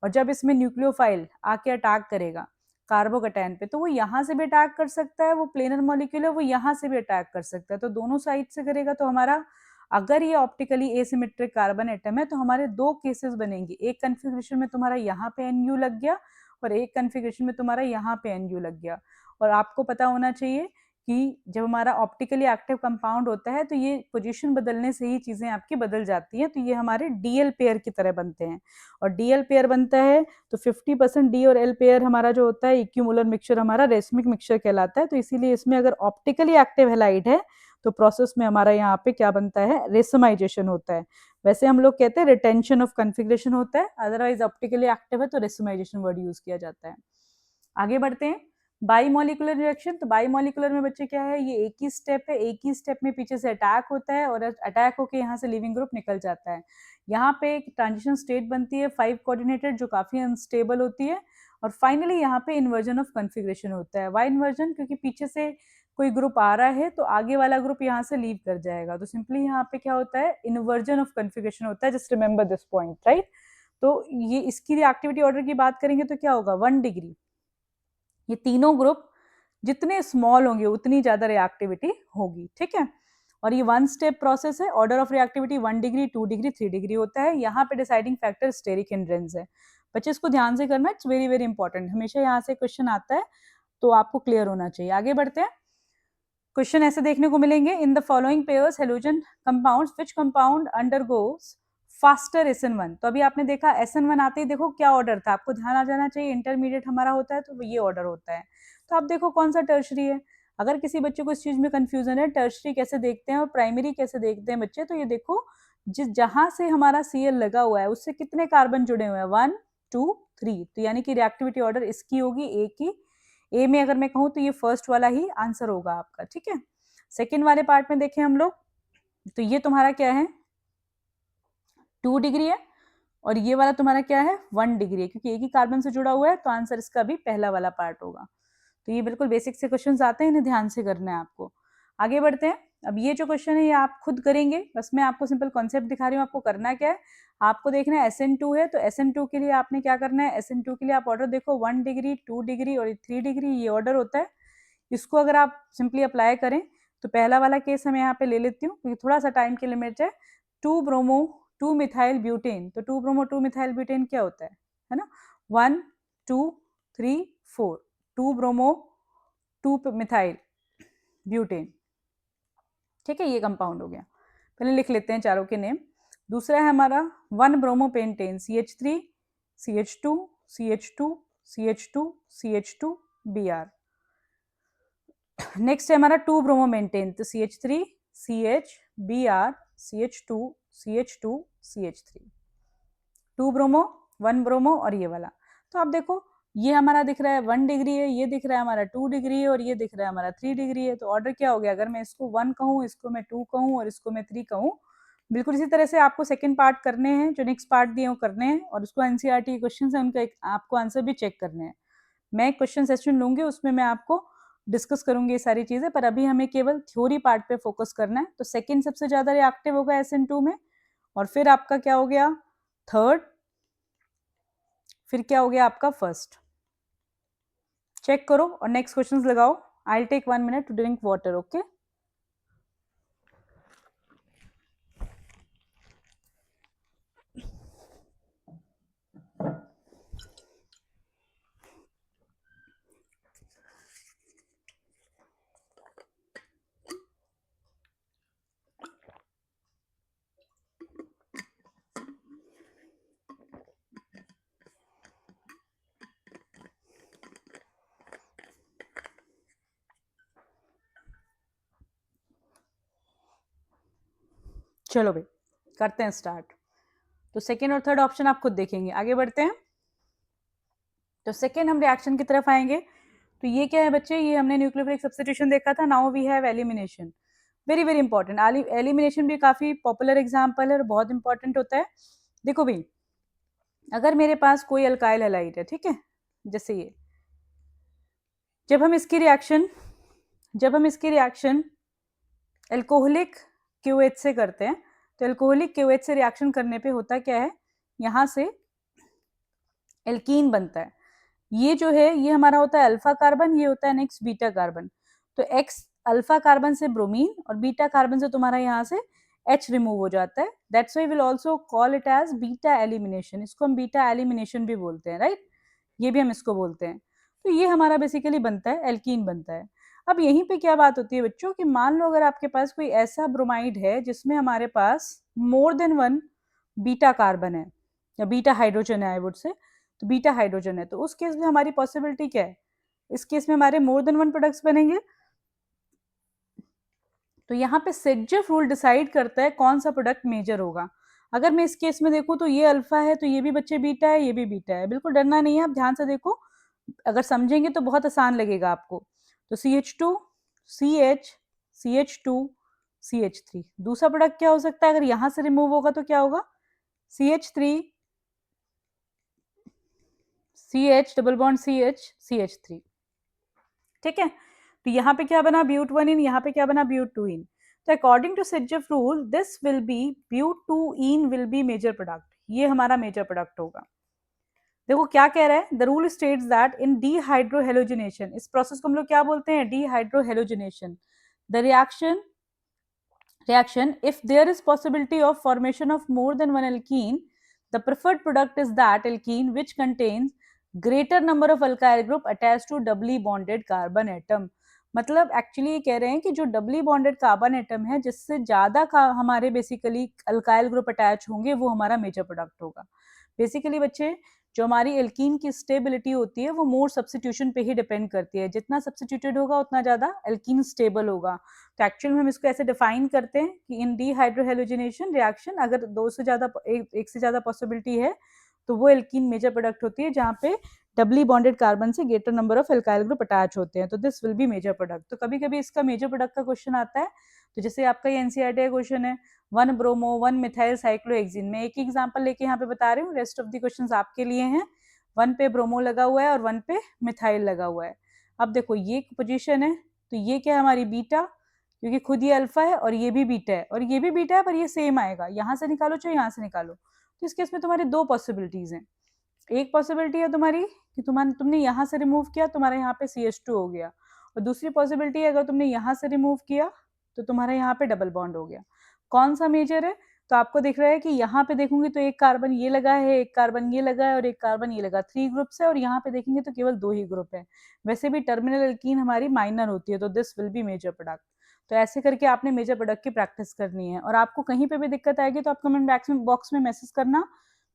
Speaker 1: और जब इसमें न्यूक्लियोफाइल आके अटैक करेगा कार्बोकैटायन पे, तो वो यहाँ से भी अटैक कर सकता है, वो प्लेनर मॉलिक्यूल है, वो यहाँ से भी अटैक कर सकता है, तो दोनों साइड से करेगा। तो हमारा अगर ये ऑप्टिकली एसिमेट्रिक कार्बन एटम है तो हमारे 2 केसेस बनेंगे, एक कन्फिग्रेशन में तुम्हारा यहाँ पे NU लग गया और एक कन्फिग्रेशन में तुम्हारा यहाँ पे NU लग गया। और आपको पता होना चाहिए कि जब हमारा ऑप्टिकली एक्टिव कंपाउंड होता है तो ये पोजीशन बदलने से ही चीजें आपकी बदल जाती हैं, तो ये हमारे DL पेयर की तरह बनते हैं। और DL पेयर बनता है तो 50% D और L पेयर हमारा जो होता है इक्विमोलर मिक्सचर हमारा रेसमिक मिक्सचर कहलाता है। तो इसीलिए इसमें अगर ऑप्टिकली एक्टिव हैलाइड है तो प्रोसेस में हमारा यहाँ पे क्या बनता है, रेसमाइजेशन होता है। वैसे हम लोग कहते हैं रिटेंशन ऑफ कन्फिग्रेशन होता है, अदरवाइज ऑप्टिकली एक्टिव है तो रेसमाइजेशन वर्ड यूज किया जाता है। आगे बढ़ते हैं, बाईमोलिकुलर रिएक्शन। तो बाईमोलिकुलर में बच्चे क्या है, ये एक ही स्टेप है, एक ही स्टेप में पीछे से अटैक होता है और अटैक होकर यहाँ से लिविंग ग्रुप निकल जाता है। यहाँ पे एक ट्रांजिशन स्टेट बनती है 5 कोऑर्डिनेटेड, जो काफी अनस्टेबल होती है, और फाइनली यहाँ पे इन्वर्जन ऑफ कन्फिग्रेशन होता है। वाई इन्वर्जन, क्योंकि पीछे से कोई ग्रुप आ रहा है तो आगे वाला ग्रुप यहाँ से लीव कर जाएगा, तो सिंपली यहाँ पे क्या होता है, इन्वर्जन ऑफ कन्फिग्रेशन होता है। Just remember this point, right. तो ये इसकी रिएक्टिविटी ऑर्डर की बात करेंगे तो क्या होगा, 1 डिग्री। ये तीनों ग्रुप जितने स्मॉल होंगे उतनी ज्यादा रिएक्टिविटी होगी, ठीक है। और ये 1 स्टेप प्रोसेस है, order of reactivity 1 degree, 2 degree, 3 degree होता है। यहाँ पे डिसाइडिंग फैक्टर स्टेरिक हिंड्रेंस है। बच्चे इसको ध्यान से करना, इट्स वेरी वेरी इंपॉर्टेंट, हमेशा यहाँ से क्वेश्चन आता है तो आपको क्लियर होना चाहिए। आगे बढ़ते हैं, क्वेश्चन ऐसे देखने को मिलेंगे, in the following pairs halogen compounds which compound undergoes faster SN1। तो अभी आपने देखा SN1 आते ही देखो क्या ऑर्डर था, आपको ध्यान आ जाना चाहिए, इंटरमीडिएट हमारा होता है तो ये ऑर्डर होता है। तो आप देखो कौन सा टर्शरी है, अगर किसी बच्चे को इस चीज में कंफ्यूजन है टर्शरी कैसे देखते हैं और प्राइमरी कैसे देखते हैं बच्चे, तो ये देखो जिस जहां से हमारा Cl लगा हुआ है उससे कितने कार्बन जुड़े हुए हैं, 1 2 3, तो यानी कि रिएक्टिविटी ऑर्डर इसकी होगी ए की। ए में अगर मैं कहूँ तो ये फर्स्ट वाला ही आंसर होगा आपका, ठीक है। सेकेंड वाले पार्ट में देखें हम लोग, तो ये तुम्हारा क्या है, 2 डिग्री है, और ये वाला तुम्हारा क्या है, 1 डिग्री है, क्योंकि एक ही कार्बन से जुड़ा हुआ है तो आंसर इसका भी पहला वाला पार्ट होगा। तो ये बिल्कुल बेसिक से क्वेश्चंस आते हैं, इन्हें ध्यान से करना है आपको। आगे बढ़ते हैं, अब ये जो क्वेश्चन है ये आप खुद करेंगे, बस मैं आपको सिंपल कॉन्सेप्ट दिखा रही हूँ, आपको करना क्या है, आपको देखना है SN2 है तो SN2 के लिए आपने क्या करना है, SN2 के लिए आप ऑर्डर देखो 1 डिग्री, 2 डिग्री और 3 डिग्री, ये ऑर्डर होता है। इसको अगर आप सिंपली अप्लाई करें तो पहला वाला केस मैं यहाँ पे ले लेती हूँ क्योंकि थोड़ा सा टाइम की लिमिट है, 2 ब्रोमो 2 मिथाइल ब्यूटेन। तो 2 ब्रोमो 2 मिथाइल ब्यूटेन क्या होता है ना, 1 2 3 4, 2 ब्रोमो 2 मिथाइल ब्यूटेन, ठीक है, ये कंपाउंड हो गया। पहले लिख लेते हैं चारों के नेम। दूसरा है हमारा 1 bromo pentane CH3 CH2 CH2 CH2 CH2 Br। Next है हमारा 2 ब्रोमो मेंटेन, तो CH3 CH Br CH2 CH2 CH3, 2 bromo 1 bromo और ये वाला। तो आप देखो ये हमारा दिख रहा है 1 डिग्री है, ये दिख रहा है हमारा 2 डिग्री है और ये दिख रहा है हमारा 3 डिग्री है। तो ऑर्डर क्या हो गया, अगर मैं इसको 1 कहूँ, इसको मैं 2 कहूँ और इसको मैं 3 कहूँ, बिल्कुल इसी तरह से आपको सेकंड पार्ट करने हैं, जो नेक्स्ट पार्ट दिए वो करने हैं, और उसको NCERT क्वेश्चन है उनका आपको आंसर भी चेक करने हैं। मैं क्वेश्चन सेशन लूंगी, उसमें मैं आपको डिस्कस करूंगी ये सारी चीजें, पर अभी हमें केवल थ्योरी पार्ट पे फोकस करना है। तो सेकंड सबसे ज्यादा रिएक्टिव होगा SN2 में, और फिर आपका क्या हो गया थर्ड, फिर क्या हो गया आपका फर्स्ट। चेक करो और नेक्स्ट क्वेश्चंस लगाओ। I will take 1 minute to drink water, okay. चलो भाई करते हैं स्टार्ट। तो सेकेंड और थर्ड ऑप्शन आप खुद देखेंगे, आगे बढ़ते हैं। तो सेकेंड हम रिएक्शन की तरफ आएंगे। तो ये क्या है बच्चे, ये हमने न्यूक्लियोफिलिक सब्स्टिट्यूशन देखा था। Now we have elimination, very very important. Elimination भी काफी पॉपुलर एग्जाम्पल है और बहुत इंपॉर्टेंट होता है। देखो भाई, अगर मेरे पास कोई अल्काइल हैलाइड है, ठीक है, जैसे ये, जब हम इसकी रिएक्शन एल्कोहलिक क्यूएच से करते हैं, तो एल्कोहलिक क्यूएच से रिएक्शन करने पे होता क्या है, यहां से एल्कीन बनता है। ये जो है ये हमारा होता है अल्फा कार्बन, ये होता है नेक्स्ट बीटा कार्बन। तो एक्स अल्फा कार्बन से ब्रोमीन और बीटा कार्बन से तुम्हारा यहाँ से H रिमूव हो जाता है। That's why will also call it as beta elimination. इसको हम बीटा एलिमिनेशन भी बोलते हैं, राइट, ये भी हम इसको बोलते हैं। तो ये हमारा बेसिकली बनता है, एल्कीन बनता है। अब यहीं पे क्या बात होती है बच्चों कि मान लो अगर आपके पास कोई ऐसा ब्रोमाइड है जिसमें हमारे पास more than one beta carbon है या बीटा हाइड्रोजन है, आई वुड से, तो बीटा हाइड्रोजन है, तो उस केस में हमारी पॉसिबिलिटी क्या है, इस केस में हमारे मोर देन वन प्रोडक्ट्स बनेंगे। तो यहाँ पे सेडजेफ रूल डिसाइड करता है कौन सा प्रोडक्ट मेजर होगा। अगर मैं इस केस में देखूँ तो ये अल्फा है, तो ये भी बच्चे बीटा है, ये भी बीटा है। बिल्कुल डरना नहीं है, आप ध्यान से देखो, अगर समझेंगे तो बहुत आसान लगेगा आपको। तो CH2 CH CH2 CH3, दूसरा प्रोडक्ट क्या हो सकता है, अगर यहां से रिमूव होगा तो क्या होगा, CH3 CH double bond CH CH3, ठीक है। तो यहाँ पे क्या बना, ब्यूट वन इन, यहाँ पे क्या बना, ब्यूट टू इन। तो according to Saytzeff rule this will be but two ene will be major product, ये हमारा मेजर प्रोडक्ट होगा। देखो क्या कह रहा है, the rule states that in dehydrohalogenation, इस प्रोसेस को हम लोग क्या बोलते हैं, dehydrohalogenation. The reaction if there is possibility of formation of more than one alkene, the preferred product is that alkene which contains greater number of alkyl group attached to doubly bonded carbon atom। मतलब actually ये कह रहे हैं कि जो डबली bonded carbon atom है जिससे ज्यादा का हमारे बेसिकली अल्काइल ग्रुप अटैच होंगे वो हमारा मेजर प्रोडक्ट होगा। बेसिकली बच्चे जो हमारी एल्कीन की स्टेबिलिटी होती है वो मोर सब्स्टिट्यूशन पे ही डिपेंड करती है, जितना सब्स्टिट्यूटेड होगा उतना ज्यादा एल्कीन स्टेबल होगा। तो एक्चुअल में हम इसको ऐसे डिफाइन करते हैं कि इन डीहाइड्रोहेलोजिनेशन रिएक्शन अगर दो से ज्यादा एक से ज्यादा पॉसिबिलिटी है तो वो एल्कीन मेजर प्रोडक्ट होती है जहाँ पे डबली बॉन्डेड कार्बन से greater number of alkyl group attach होते हैं, तो this will be major product. तो कभी कभी इसका मेजर प्रोडक्ट का क्वेश्चन आता है, तो जैसे आपका ये एनसीईआरटी का क्वेश्चन है 1 ब्रोमो 1 मिथाइल साइक्लोहेक्सिन, मैं एक ही एग्जांपल लेके यहाँ पे बता रही हूँ, रेस्ट ऑफ द क्वेश्चंस आपके लिए हैं। 1 पे ब्रोमो लगा हुआ है और 1 पे मिथाइल लगा हुआ है। अब देखो ये पोजीशन है, तो ये क्या है हमारी बीटा, क्योंकि खुद ये अल्फा है और ये भी बीटा है और ये भी बीटा है, पर ये सेम आएगा, यहाँ से निकालो चाहे यहाँ से निकालो। तो इस केस में तुम्हारी दो पॉसिबिलिटीज हैं। एक पॉसिबिलिटी है तुम्हारी कि तुमने यहाँ से रिमूव किया, तुम्हारे यहाँ पे CH2 हो गया, और दूसरी पॉसिबिलिटी है अगर तुमने यहाँ से रिमूव किया तो तुम्हारे यहाँ पे डबल बॉन्ड हो गया। कौन सा मेजर है, तो आपको दिख रहा है कि यहाँ पे देखूंगी तो एक कार्बन ये लगा है, एक कार्बन ये लगा है और एक कार्बन ये लगा, 3 ग्रुप्स है, और यहाँ पे देखेंगे तो केवल 2 ही ग्रुप है। वैसे भी टर्मिनल एल्कीन हमारी माइनर होती है, तो this will be major product. तो ऐसे करके आपने मेजर प्रोडक्ट की प्रैक्टिस करनी है, और आपको कहीं पे भी दिक्कत आएगी तो आप कमेंट बॉक्स में मैसेज करना,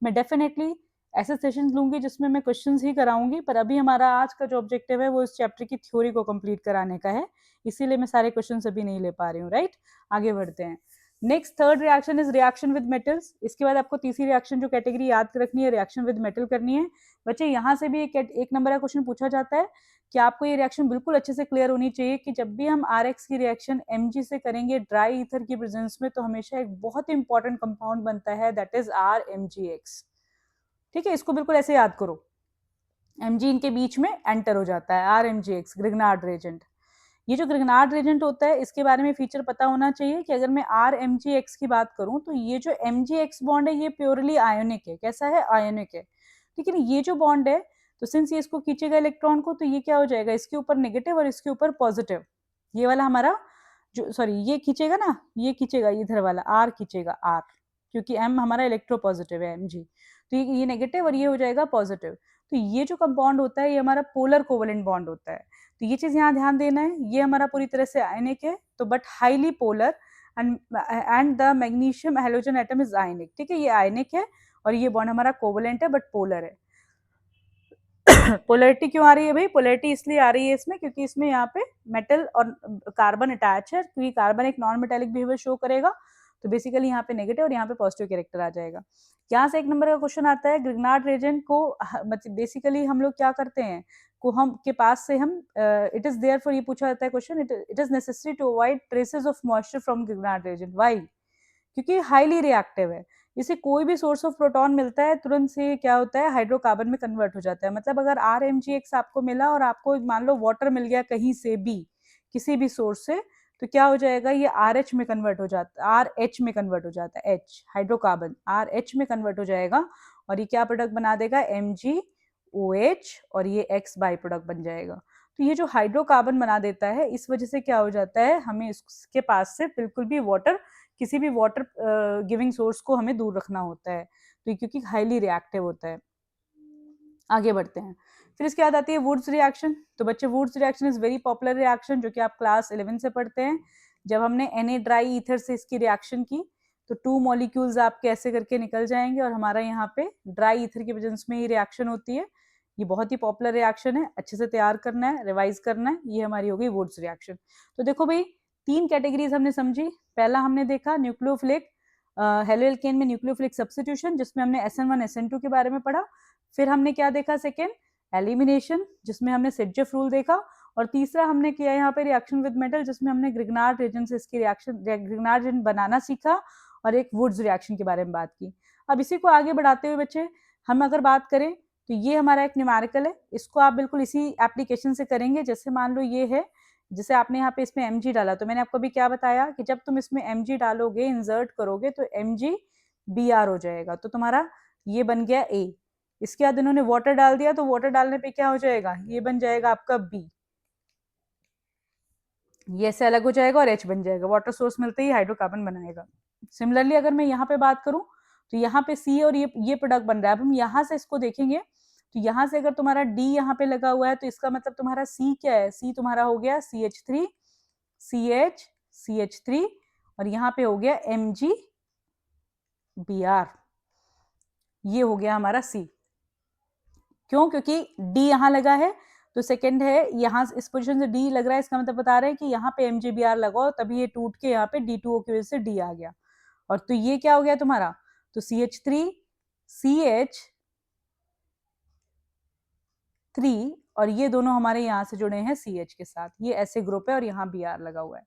Speaker 1: मैं डेफिनेटली ऐसे सेशंस लूंगी जिसमें मैं क्वेश्चंस ही कराऊंगी। पर अभी हमारा आज का जो ऑब्जेक्टिव है वो इस चैप्टर की थ्योरी को कंप्लीट कराने का है, इसीलिए मैं सारे क्वेश्चंस अभी नहीं ले पा रही हूँ, राइट। आगे बढ़ते हैं। Next third reaction is reaction with metals. इसके बाद आपको तीसरी रिएक्शन जो कैटेगरी याद रखनी है, रिएक्शन विद मेटल करनी है। बच्चे यहाँ से भी एक नंबर का क्वेश्चन पूछा जाता है कि आपको ये रिएक्शन बिल्कुल अच्छे से क्लियर होनी चाहिए कि जब भी हम RX की रिएक्शन Mg से करेंगे ड्राई ईथर की प्रेजेंस में, तो हमेशा एक बहुत इंपॉर्टेंट कंपाउंड बनता है, दैट इज RMgX। ठीक है, इसको बिल्कुल ऐसे याद करो, Mg इनके बीच में एंटर हो जाता है, RMgX ग्रिग्नार्ड रेजेंट। ये जो ग्रिग्नार्ड रेजेंट होता है इसके बारे में फीचर पता होना चाहिए कि अगर मैं RMgX की बात करूं तो ये जो MgX बॉन्ड है ये प्योरली आयोनिक है। कैसा है, आयोनिक है। लेकिन ये जो बॉन्ड है, तो सिंस ये इसको खींचेगा इलेक्ट्रॉन को, तो ये क्या हो जाएगा, इसके ऊपर नेगेटिव और इसके ऊपर पॉजिटिव। ये वाला हमारा जो सॉरी ये खींचेगा ना, ये खींचेगा इधर वाला R खींचेगा, R, क्योंकि M हमारा इलेक्ट्रो पॉजिटिव है Mg, तो ये नेगेटिव और ये हो जाएगा पॉजिटिव। तो ये जो कंपाउंड होता है ये हमारा पोलर कोवेलेंट बॉन्ड होता है। तो ये चीज यहाँ ध्यान देना है, ये हमारा पूरी तरह से आयनिक है, तो but highly polar, and the magnesium halogen atom is आयनिक। ठीक है, ये आयनिक है और ये बॉन्ड हमारा कोवेलेंट है बट पोलर है। पोलैरिटी क्यों आ रही है भाई, पोलैरिटी इसलिए आ रही है इसमें क्योंकि इसमें यहाँ पे मेटल और कार्बन अटैच है, क्योंकि कार्बन एक नॉन मेटेलिक बिहेवियर शो करेगा, तो बेसिकली यहाँ पे नेगेटिव और यहाँ पे पॉजिटिव कैरेक्टर आ जाएगा। यहाँ से 1 नंबर का क्वेश्चन आता है, ग्रिग्नार्ड रीजन को मतलब बेसिकली हम लोग क्या करते हैं, को हम के पास से हम इट इज देयर फॉर, ये पूछा जाता है question, it is necessary to avoid traces of moisture from Grignard reagent. Why? क्योंकि हाईली रिएक्टिव है, इसे कोई भी सोर्स ऑफ प्रोटॉन मिलता है तुरंत से क्या होता है, हाइड्रोकार्बन में कन्वर्ट हो जाता है। मतलब अगर RMgX आपको मिला और आपको मान लो वाटर मिल गया कहीं से भी, किसी भी सोर्स से, तो क्या हो जाएगा, ये RH में कन्वर्ट हो जाता है, RH में कन्वर्ट हो जाता है, H हाइड्रोकार्बन RH में कन्वर्ट हो जाएगा और ये क्या प्रोडक्ट बना देगा, MgOH, और ये X बाई प्रोडक्ट बन जाएगा। तो ये जो हाइड्रोकार्बन बना देता है, इस वजह से क्या हो जाता है, हमें इसके पास से बिल्कुल भी वाटर, किसी भी वाटर गिविंग सोर्स को हमें दूर रखना होता है, तो क्योंकि हाईली रिएक्टिव होता है। आगे बढ़ते हैं, फिर इसके बाद आती है वुड्स रिएक्शन। तो बच्चे Wurtz reaction is very popular reaction, जो कि आप क्लास 11 से पढ़ते हैं। जब हमने Na ड्राई ईथर से इसकी रिएक्शन की तो 2 मॉलिक्यूल्स आपके ऐसे करके निकल जाएंगे और हमारा यहाँ पे ड्राई ईथर की प्रेजेंस में ये रिएक्शन होती है। ये बहुत ही पॉपुलर रिएक्शन है, अच्छे से तैयार करना है, रिवाइज करना है। ये हमारी हो गई वुड्स रिएक्शन। तो देखो भाई, 3 कैटेगरीज हमने समझी। पहला हमने देखा न्यूक्लियोफिलिक हेलोएल्केन में न्यूक्लियोफिलिक सब्स्टिट्यूशन, जिसमें हमने SN1 SN2 के बारे में पढ़ा। फिर हमने क्या देखा, सेकेंड एलिमिनेशन, जिसमें हमने सेडजेफ रूल देखा। और तीसरा हमने किया यहाँ पे रिएक्शन विद मेटल, जिसमें हमने ग्रिग्नार्ड रीजन से इसकी रिएक्शन, ग्रिग्नार्ड रीजन बनाना सीखा और एक वुड्स रिएक्शन के बारे में बात की। अब इसी को आगे बढ़ाते हुए बच्चे, हम अगर बात करें तो ये हमारा एक न्यूमेरिकल है, इसको आप बिल्कुल इसी एप्लीकेशन से करेंगे। जैसे मान लो ये है, जैसे आपने यहाँ पे इसमें Mg डाला, तो मैंने आपको भी क्या बताया कि जब तुम इसमें Mg डालोगे, इंसर्ट करोगे, तो MgBr हो जाएगा, तो तुम्हारा ये बन गया A। इसके बाद इन्होंने वाटर डाल दिया, तो वाटर डालने पे क्या हो जाएगा, ये बन जाएगा आपका B, ये से अलग हो जाएगा और H बन जाएगा। वाटर सोर्स मिलते ही हाइड्रोकार्बन बनाएगा। सिमिलरली अगर मैं यहाँ पे बात करूं तो यहाँ पे C और ये प्रोडक्ट बन रहा है। अब हम यहाँ से इसको देखेंगे, तो यहाँ से अगर तुम्हारा D यहाँ पे लगा हुआ है, तो इसका मतलब तुम्हारा C क्या है, C तुम्हारा हो गया CH3 CH CH3 और यहाँ पे हो गया MgBr, ये हो गया हमारा C। क्यों? क्योंकि D यहाँ लगा है, तो सेकंड है यहाँ इस पोजीशन से D लग रहा है, इसका मतलब बता रहे हैं कि यहाँ पे MgBr लगाओ, तभी ये टूट के यहाँ पे D2O की वजह से D आ गया। और तो ये क्या हो गया तुम्हारा, तो CH3 CH3 और ये दोनों हमारे यहाँ से जुड़े हैं CH के साथ, ये ऐसे ग्रुप है और यहाँ Br लगा हुआ है।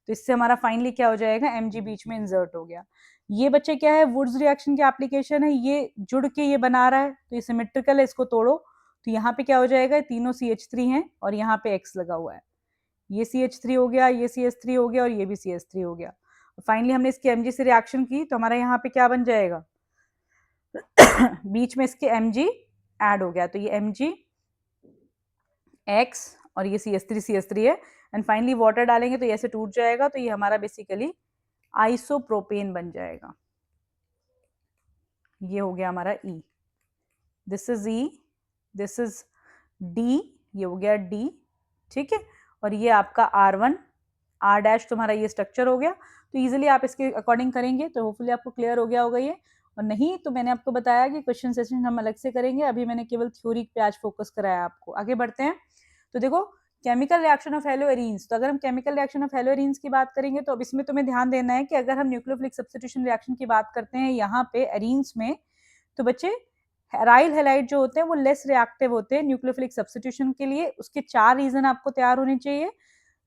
Speaker 1: तो इससे हमारा फाइनली क्या हो जाएगा, Mg बीच में इंसर्ट हो गया। ये बच्चे क्या है, वुड्स रिएक्शन की एप्लीकेशन है, ये जुड़ के ये बना रहा है, तो ये सिमेट्रिकल है, इसको तोड़ो तो यहाँ पे क्या हो जाएगा, तीनों CH3 हैं और यहाँ पे X लगा हुआ है, ये CH3 हो गया, ये CH3 हो गया और ये भी CH3 हो गया। फाइनली हमने इसकी Mg से रिएक्शन की, तो हमारा यहाँ पे क्या बन जाएगा बीच में इसके Mg ऐड हो गया, तो ये Mg X और ये CH3 है, एंड फाइनली वाटर डालेंगे तो ये ऐसे टूट जाएगा, तो ये हमारा बेसिकली आइसोप्रोपेन बन जाएगा। ये हो गया हमारा E, this is E, this is D, ये हो गया D, ठीक है। और ये आपका R1 R डैश तुम्हारा ये स्ट्रक्चर हो गया। तो इजीली आप इसके अकॉर्डिंग करेंगे तो होपफुली आपको क्लियर हो गया होगा ये, और नहीं तो मैंने आपको बताया कि क्वेश्चन सेशन हम अलग से करेंगे, अभी मैंने केवल थ्योरी पे आज फोकस कराया आपको। आगे बढ़ते हैं, तो देखो केमिकल रिएक्शन ऑफ हेलोएरीन्स। तो अगर हम केमिकल रिएक्शन ऑफ हेलोएरीन्स की बात करेंगे तो अब इसमें तुम्हें ध्यान देना है कि अगर हम न्यूक्लियोफिलिक सब्स्टिट्यूशन रिएक्शन की बात करते हैं यहाँ पे एरीन्स में, तो बच्चे एराइल हैलाइड जो होते हैं वो लेस रिएक्टिव होते हैं न्यूक्लियोफिलिक सब्स्टिट्यूशन के लिए। उसके 4 रीजन आपको तैयार होने चाहिए।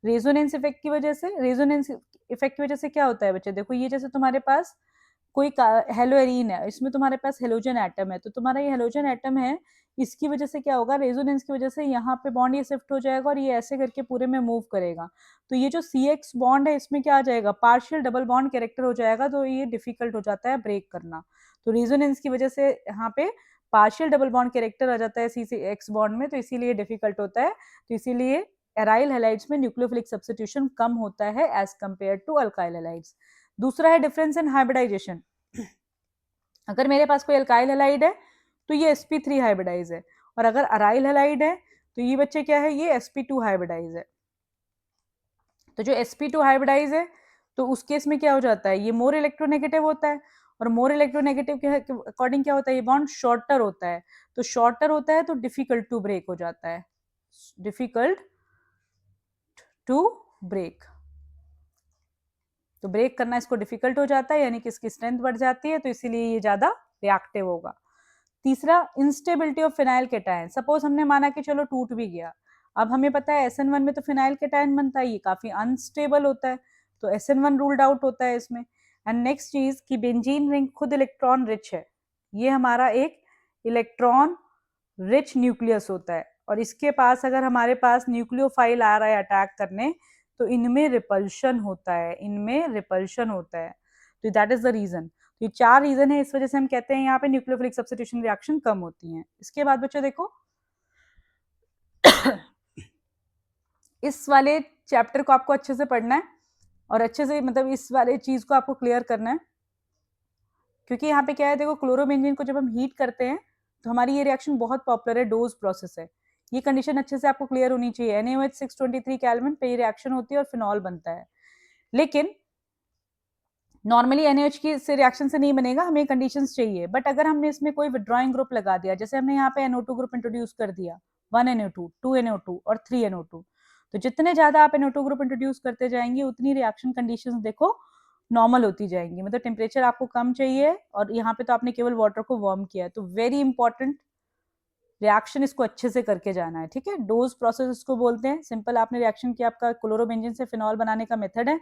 Speaker 1: रेजोनेंस इफेक्ट की वजह से, रेजोनेंस इफेक्ट की वजह से क्या होता है बच्चे, देखो ये जैसे तुम्हारे पास कोई हेलोएरीन है, इसमें तुम्हारे पास हेलोजन एटम है, तो तुम्हारा ये हेलोजन एटम है, इसकी वजह से क्या होगा, रेजोनेंस की वजह से यहाँ पे बॉन्ड ये शिफ्ट हो जाएगा और ये ऐसे करके पूरे में मूव करेगा। तो ये जो CX बॉन्ड है इसमें क्या आ जाएगा, पार्शियल डबल बॉन्ड कैरेक्टर हो जाएगा, तो ये डिफिकल्ट हो जाता है ब्रेक करना। तो रेजोनेंस की वजह से यहाँ पे पार्शियल डबल बॉन्ड कैरेक्टर आ जाता है CX बॉन्ड में, तो इसीलिए डिफिकल्ट होता है। तो इसीलिए एराइल हैलाइड्स में न्यूक्लियोफिलिक सब्स्टिट्यूशन कम होता है as compare to alkyl halides. दूसरा है डिफरेंस इन हाइब्रिडाइजेशन। अगर मेरे पास कोई अल्काइल हैलाइड है तो ये sp3 हाइब्रिडाइज है, और अगर अराइल हैलाइड है तो ये बच्चे क्या है, ये sp2 हाइब्रिडाइज है। तो जो sp2 हाइब्रिडाइज है तो उस केस में क्या हो जाता है, ये मोर इलेक्ट्रोनेगेटिव होता है, और मोर इलेक्ट्रोनेगेटिव के अकॉर्डिंग क्या होता है, ये बॉन्ड शॉर्टर होता है। तो शॉर्टर होता है तो डिफिकल्ट टू ब्रेक हो जाता है, डिफिकल्ट टू ब्रेक। तो ब्रेक करना इसको डिफिकल्ट हो जाता है, यानी कि इसकी स्ट्रेंथ बढ़ जाती है, तो इसीलिए ये ज्यादा रिएक्टिव होगा। तीसरा, instability of phenyl cation. Suppose हमने माना कि चलो टूट भी गया, अब हमें पता है SN1 में तो फिनाइल केटायन बनता है, ये काफी अनस्टेबल होता है, तो SN1 रूल्ड आउट होता है इसमें। एंड नेक्स्ट चीज कि बेंजीन रिंग खुद इलेक्ट्रॉन रिच है, ये हमारा एक इलेक्ट्रॉन रिच न्यूक्लियस होता है, और इसके पास अगर हमारे पास न्यूक्लियोफाइल आ रहा है अटैक करने, तो इनमें रिपल्शन होता है, इनमें रिपल्शन होता है। तो दैट इज द रीजन। ये 4 रीजन है, इस वजह से हम कहते हैं यहाँ पे न्यूक्लियोफिलिक सब्स्टिट्यूशन रिएक्शन कम होती है। इसके बाद बच्चों देखो इस वाले चैप्टर को आपको अच्छे से पढ़ना है और अच्छे से मतलब इस वाले चीज को आपको क्लियर करना है, क्योंकि यहाँ पे क्या है, देखो क्लोरोबेंजीन को जब हम हीट करते हैं तो हमारी ये रिएक्शन बहुत पॉपुलर है, डोज प्रोसेस है। ये कंडीशन अच्छे से आपको क्लियर होनी चाहिए। NaOH 623 केल्विन पे ये रिएक्शन होती है और फिनॉल बनता है, लेकिन नॉर्मली NaOH की से रिएक्शन से नहीं बनेगा, हमें कंडीशंस चाहिए। बट अगर हमने इसमें कोई विड्रॉइंग ग्रुप लगा दिया, जैसे हमने यहाँ पे NO2 ग्रुप इंट्रोड्यूस कर दिया, 1NO2, 2NO2 और 3NO2, तो जितने ज्यादा आप NO2 ग्रुप इंट्रोड्यूस करते जाएंगे उतनी रिएक्शन कंडीशंस देखो नॉर्मल होती जाएंगी, मतलब टेम्परेचर आपको कम चाहिए, और यहाँ पे तो आपने केवल वाटर को वार्म किया है। तो वेरी इंपॉर्टेंट रिएक्शन, इसको अच्छे से करके जाना है, ठीक है। डोज प्रोसेस इसको बोलते हैं। सिंपल आपने रिएक्शन किया, आपका क्लोरोबेंजीन से फिनॉल बनाने का मेथड है।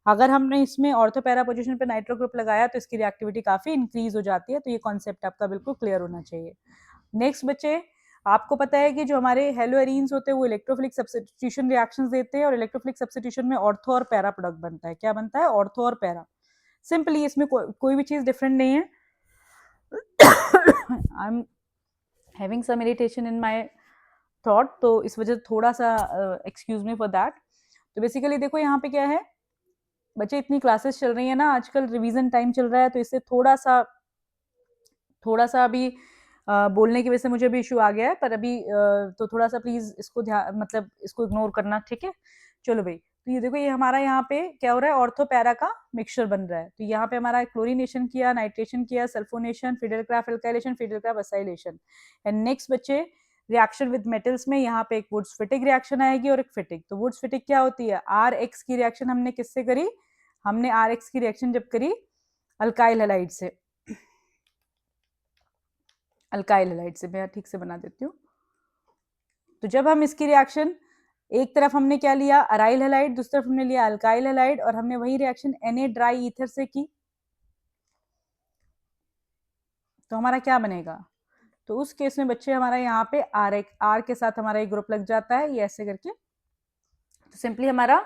Speaker 1: अगर हमने इसमें ऑर्थो पैरा पोजीशन पे नाइट्रो ग्रुप लगाया तो इसकी रिएक्टिविटी काफी इंक्रीज हो जाती है। तो ये कॉन्सेप्ट आपका बिल्कुल क्लियर होना चाहिए। नेक्स्ट बच्चे, आपको पता है कि जो हमारे हेलोएरीन्स होते हैं वो इलेक्ट्रोफिलिक सब्स्टिट्यूशन रिएक्शंस देते हैं, और इलेक्ट्रोफिलिक सब्स्टिट्यूशन में ऑर्थो और पैरा प्रोडक्ट बनता है। क्या बनता है? ऑर्थो और पैरा। सिंपली इसमें कोई भी चीज डिफरेंट नहीं है। I am having some irritation in my थॉट, तो इस वजह से थोड़ा सा एक्सक्यूज मी फॉर दैट। तो बेसिकली देखो यहाँ पे क्या है बच्चे, इतनी क्लासेस चल रही है ना आजकल, रिवीजन टाइम चल रहा है, तो इससे थोड़ा सा अभी बोलने की वजह से मुझे भी इशू आ गया है, पर अभी तो थोड़ा सा प्लीज इसको ध्यान, मतलब इसको इग्नोर करना, ठीक है। चलो भाई, तो ये देखो, ये हमारा यहाँ पे क्या हो रहा है, ऑर्थो पैरा का मिक्सचर बन रहा है। तो यहाँ पे हमारा क्लोरीनेशन किया, नाइट्रेशन किया, sulphonation, Friedel Crafts alkylation, Friedel Crafts acylation. And next बच्चे, रिएक्शन विद मेटल्स में यहाँ पे एक वुड्स फिटिक रिएक्शन आएगी और एक फिटिक। तो वुड्स फिटिक क्या होती है? RX की रिएक्शन हमने किससे करी? हमने RX की रिएक्शन जब करी अल्काइल हैलाइड से, अल्काइल हैलाइड से, मैं ठीक से बना देती हूँ। तो जब हम इसकी रिएक्शन, एक तरफ हमने क्या लिया, अराइल हैलाइड, दूसरी तरफ हमने लिया अल्काइल हैलाइड, और हमने वही रिएक्शन Na ड्राई ईथर से की, तो हमारा क्या बनेगा? तो उस केस में बच्चे हमारा यहाँ पे R के साथ हमारा एक ग्रुप लग जाता है, ये ऐसे करके। तो सिंपली हमारा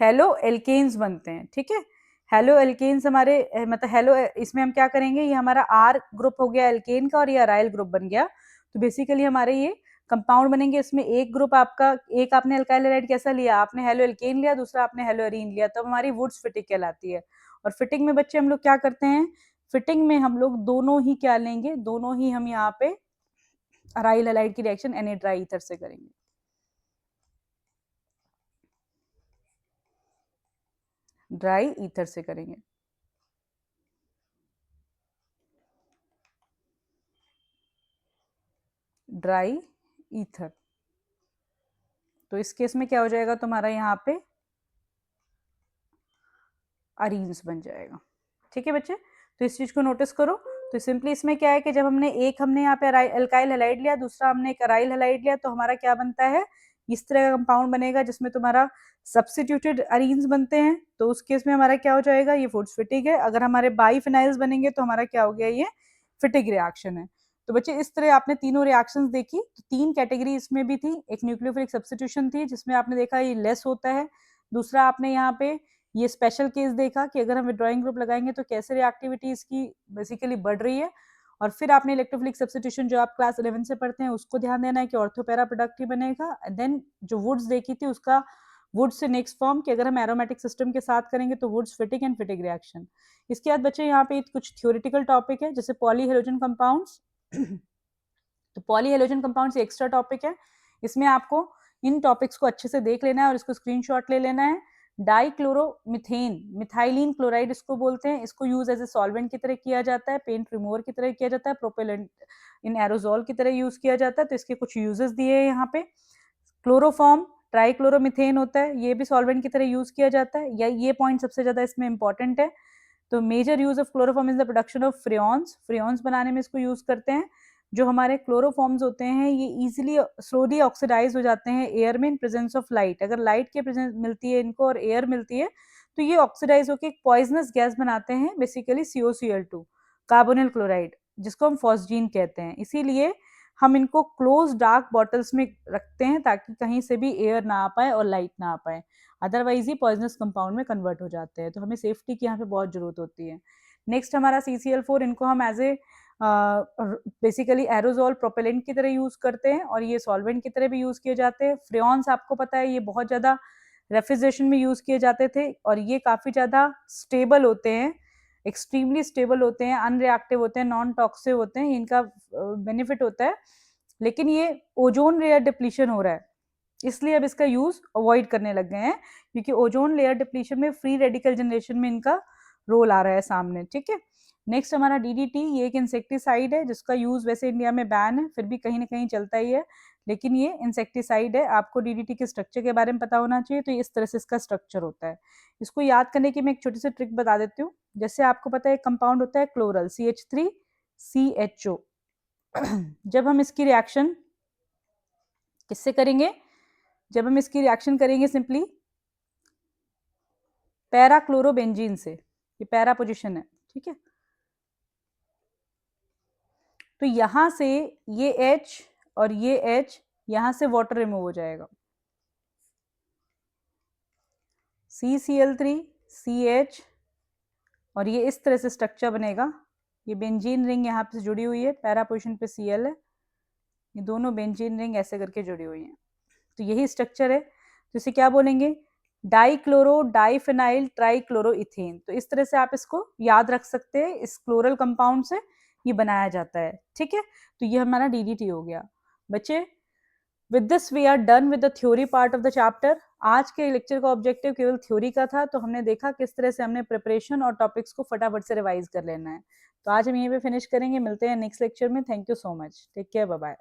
Speaker 1: हेलो एल्केन्स बनते हैं, ठीक है। हेलो एल्केन्स हमारे मतलब हेलो, इसमें हम क्या करेंगे, ये हमारा R ग्रुप हो गया एल्केन का, और ये अराइल ग्रुप बन गया। तो बेसिकली हमारे ये कंपाउंड बनेंगे। इसमें एक ग्रुप आपका, एक आपने अल्काइल हैलाइड कैसा लिया, आपने हेलो एल्केन लिया, दूसरा आपने हेलो एरीन लिया, तब हमारी वुड्स फिटिक कहलाती है। और फिटिंग में बच्चे हम लोग क्या करते हैं, फिटिंग में हम लोग दोनों ही क्या लेंगे, दोनों ही हम यहाँ पे अराइल हैलाइड की रिएक्शन Na ड्राई ईथर से करेंगे, ड्राई ईथर से करेंगे। Dry ether. तो इस केस में क्या हो जाएगा तुम्हारा, यहाँ पे अरीन्स बन जाएगा, ठीक है बच्चे। तो इस चीज को नोटिस करो। तो सिंपली इसमें क्या है कि जब हमने यहाँ पे अल्काइल हैलाइड लिया, दूसरा हमने एक अराइल हैलाइड लिया, तो हमारा क्या बनता है, इस तरह का कंपाउंड बनेगा जिसमें तुम्हारा सब्स्टिट्यूटेड अरीन्स बनते हैं। तो उस केस में हमारा क्या हो जाएगा, ये वुड्स फिटिक है। अगर हमारे बाइफिनाइल्स बनेंगे तो हमारा क्या हो गया, ये फिटिक रिएक्शन है। तो बच्चे इस तरह आपने तीनों रिएक्शंस देखी। तो 3 कैटेगरी इसमें भी थी, एक न्यूक्लियोफिलिक सब्स्टिट्यूशन थी जिसमें आपने देखा ये लेस होता है, दूसरा आपने यहाँ पे ये स्पेशल केस देखा कि अगर हम विड्रॉइंग ग्रुप लगाएंगे तो कैसे रिएक्टिविटी इसकी बेसिकली बढ़ रही है, और फिर आपने इलेक्ट्रोफिलिक सब्स्टिट्यूशन जो आप क्लास 11 से पढ़ते हैं उसको ध्यान देना है कि ऑर्थो पैरा प्रोडक्ट ही बनेगा। देन जो वुड्स देखी थी उसका वुड से नेक्स्ट फॉर्म कि अगर हम एरोमेटिक सिस्टम के साथ करेंगे तो Wurtz Fittig and Fittig reaction. इसके बाद बच्चे यहाँ पे कुछ थ्योरेटिकल टॉपिक है, जैसे पॉली हेलोजन कंपाउंड्स। तो poly halogen compounds extra topic है, इसमें आपको इन टॉपिक्स को अच्छे से देख लेना है और इसको स्क्रीनशॉट ले लेना है। डाइक्लोरोमीथेन, मिथाइलिन क्लोराइड इसको बोलते हैं, इसको यूज एज ए सॉल्वेंट की तरह किया जाता है, पेंट रिमूवर की तरह किया जाता है, प्रोपेलेंट इन एरोजोल की तरह यूज किया जाता है। तो इसके कुछ यूजेस दिए हैं यहाँ पे। क्लोरोफॉर्म ट्राइक्लोरोमिथेन होता है, ये भी सॉल्वेंट की तरह यूज किया जाता है, या ये पॉइंट सबसे ज्यादा इसमें इंपॉर्टेंट है। तो major use of chloroform is the production of freons, freons बनाने में इसको यूज करते हैं। जो हमारे क्लोरोफॉर्म्स होते हैं ये इजीली स्लोली ऑक्सीडाइज हो जाते हैं एयर में इन प्रेजेंस ऑफ लाइट। अगर लाइट की प्रेजेंस मिलती है इनको और एयर मिलती है तो ये ऑक्सीडाइज होकर एक पॉइजनस गैस बनाते हैं, बेसिकली COCl2, कार्बोनिल क्लोराइड, जिसको हम फॉस्जीन कहते हैं। इसीलिए हम इनको क्लोज डार्क बॉटल्स में रखते हैं ताकि कहीं से भी एयर ना आ पाए और लाइट ना आ पाए, अदरवाइज ये पॉइजनस कंपाउंड में कन्वर्ट हो जाते हैं। तो हमें सेफ्टी की यहाँ पे बहुत जरूरत होती है। नेक्स्ट हमारा CCl4, इनको हम as a basically aerosol propellant की तरह यूज करते हैं और ये सॉल्वेंट की तरह भी यूज किए जाते हैं। फ्रेयॉन्स आपको पता है ये बहुत ज्यादा रेफ्रिजरेशन में यूज किए जाते थे और ये काफी ज्यादा स्टेबल होते हैं, एक्सट्रीमली स्टेबल होते हैं, अनरिएक्टिव होते हैं, नॉन टॉक्सिव होते हैं, इनका बेनिफिट होता है। लेकिन ये ओजोन लेयर डिप्लीशन हो रहा है, इसलिए अब इसका यूज अवॉइड करने लग गए हैं, क्योंकि ओजोन लेयर डिप्लीशन में फ्री रेडिकल जनरेशन में इनका रोल आ रहा है सामने। ठीक है, नेक्स्ट हमारा DDT, ये एक इंसेक्टिसाइड है जिसका यूज वैसे इंडिया में बैन है, फिर भी कहीं ना कहीं चलता ही है, लेकिन ये इंसेक्टिसाइड है। आपको DDT के स्ट्रक्चर के बारे में पता होना चाहिए, तो इस तरह से इसका स्ट्रक्चर होता है। इसको याद करने की मैं एक छोटी सी ट्रिक बता देती हूँ। जैसे आपको पता है एक कंपाउंड होता है क्लोरल, CH3CHO। जब हम इसकी रिएक्शन किससे करेंगे, जब हम इसकी रिएक्शन करेंगे सिंपली पैराक्लोरोबेंजीन से, ये पैरा पोजीशन है, ठीक है। तो यहां से ये H और ये H, यहां से वाटर रिमूव हो जाएगा, CCl3 CH, और ये इस तरह से स्ट्रक्चर बनेगा। ये बेंजीन रिंग यहाँ पे जुड़ी हुई है, पैरा पोजीशन पे Cl है, ये दोनों बेंजीन रिंग ऐसे करके जुड़ी हुई हैं। तो यही स्ट्रक्चर है, तो इसे क्या बोलेंगे, डाइक्लोरो डाइफिनाइल ट्राइक्लोरोइथेन। तो इस तरह से आप इसको याद रख सकते हैं, इस क्लोरल कंपाउंड से ये बनाया जाता है। ठीक है, तो ये हमारा DDT हो गया। बच्चे, with this we are done with the theory part of the chapter. आज के लेक्चर का ऑब्जेक्टिव केवल थ्योरी का था, तो हमने देखा किस तरह से हमने प्रिपरेशन और टॉपिक्स को फटाफट से रिवाइज कर लेना है। तो आज हम यहीं पे फिनिश करेंगे, मिलते हैं नेक्स्ट लेक्चर में। Thank you so much, take care, bye bye.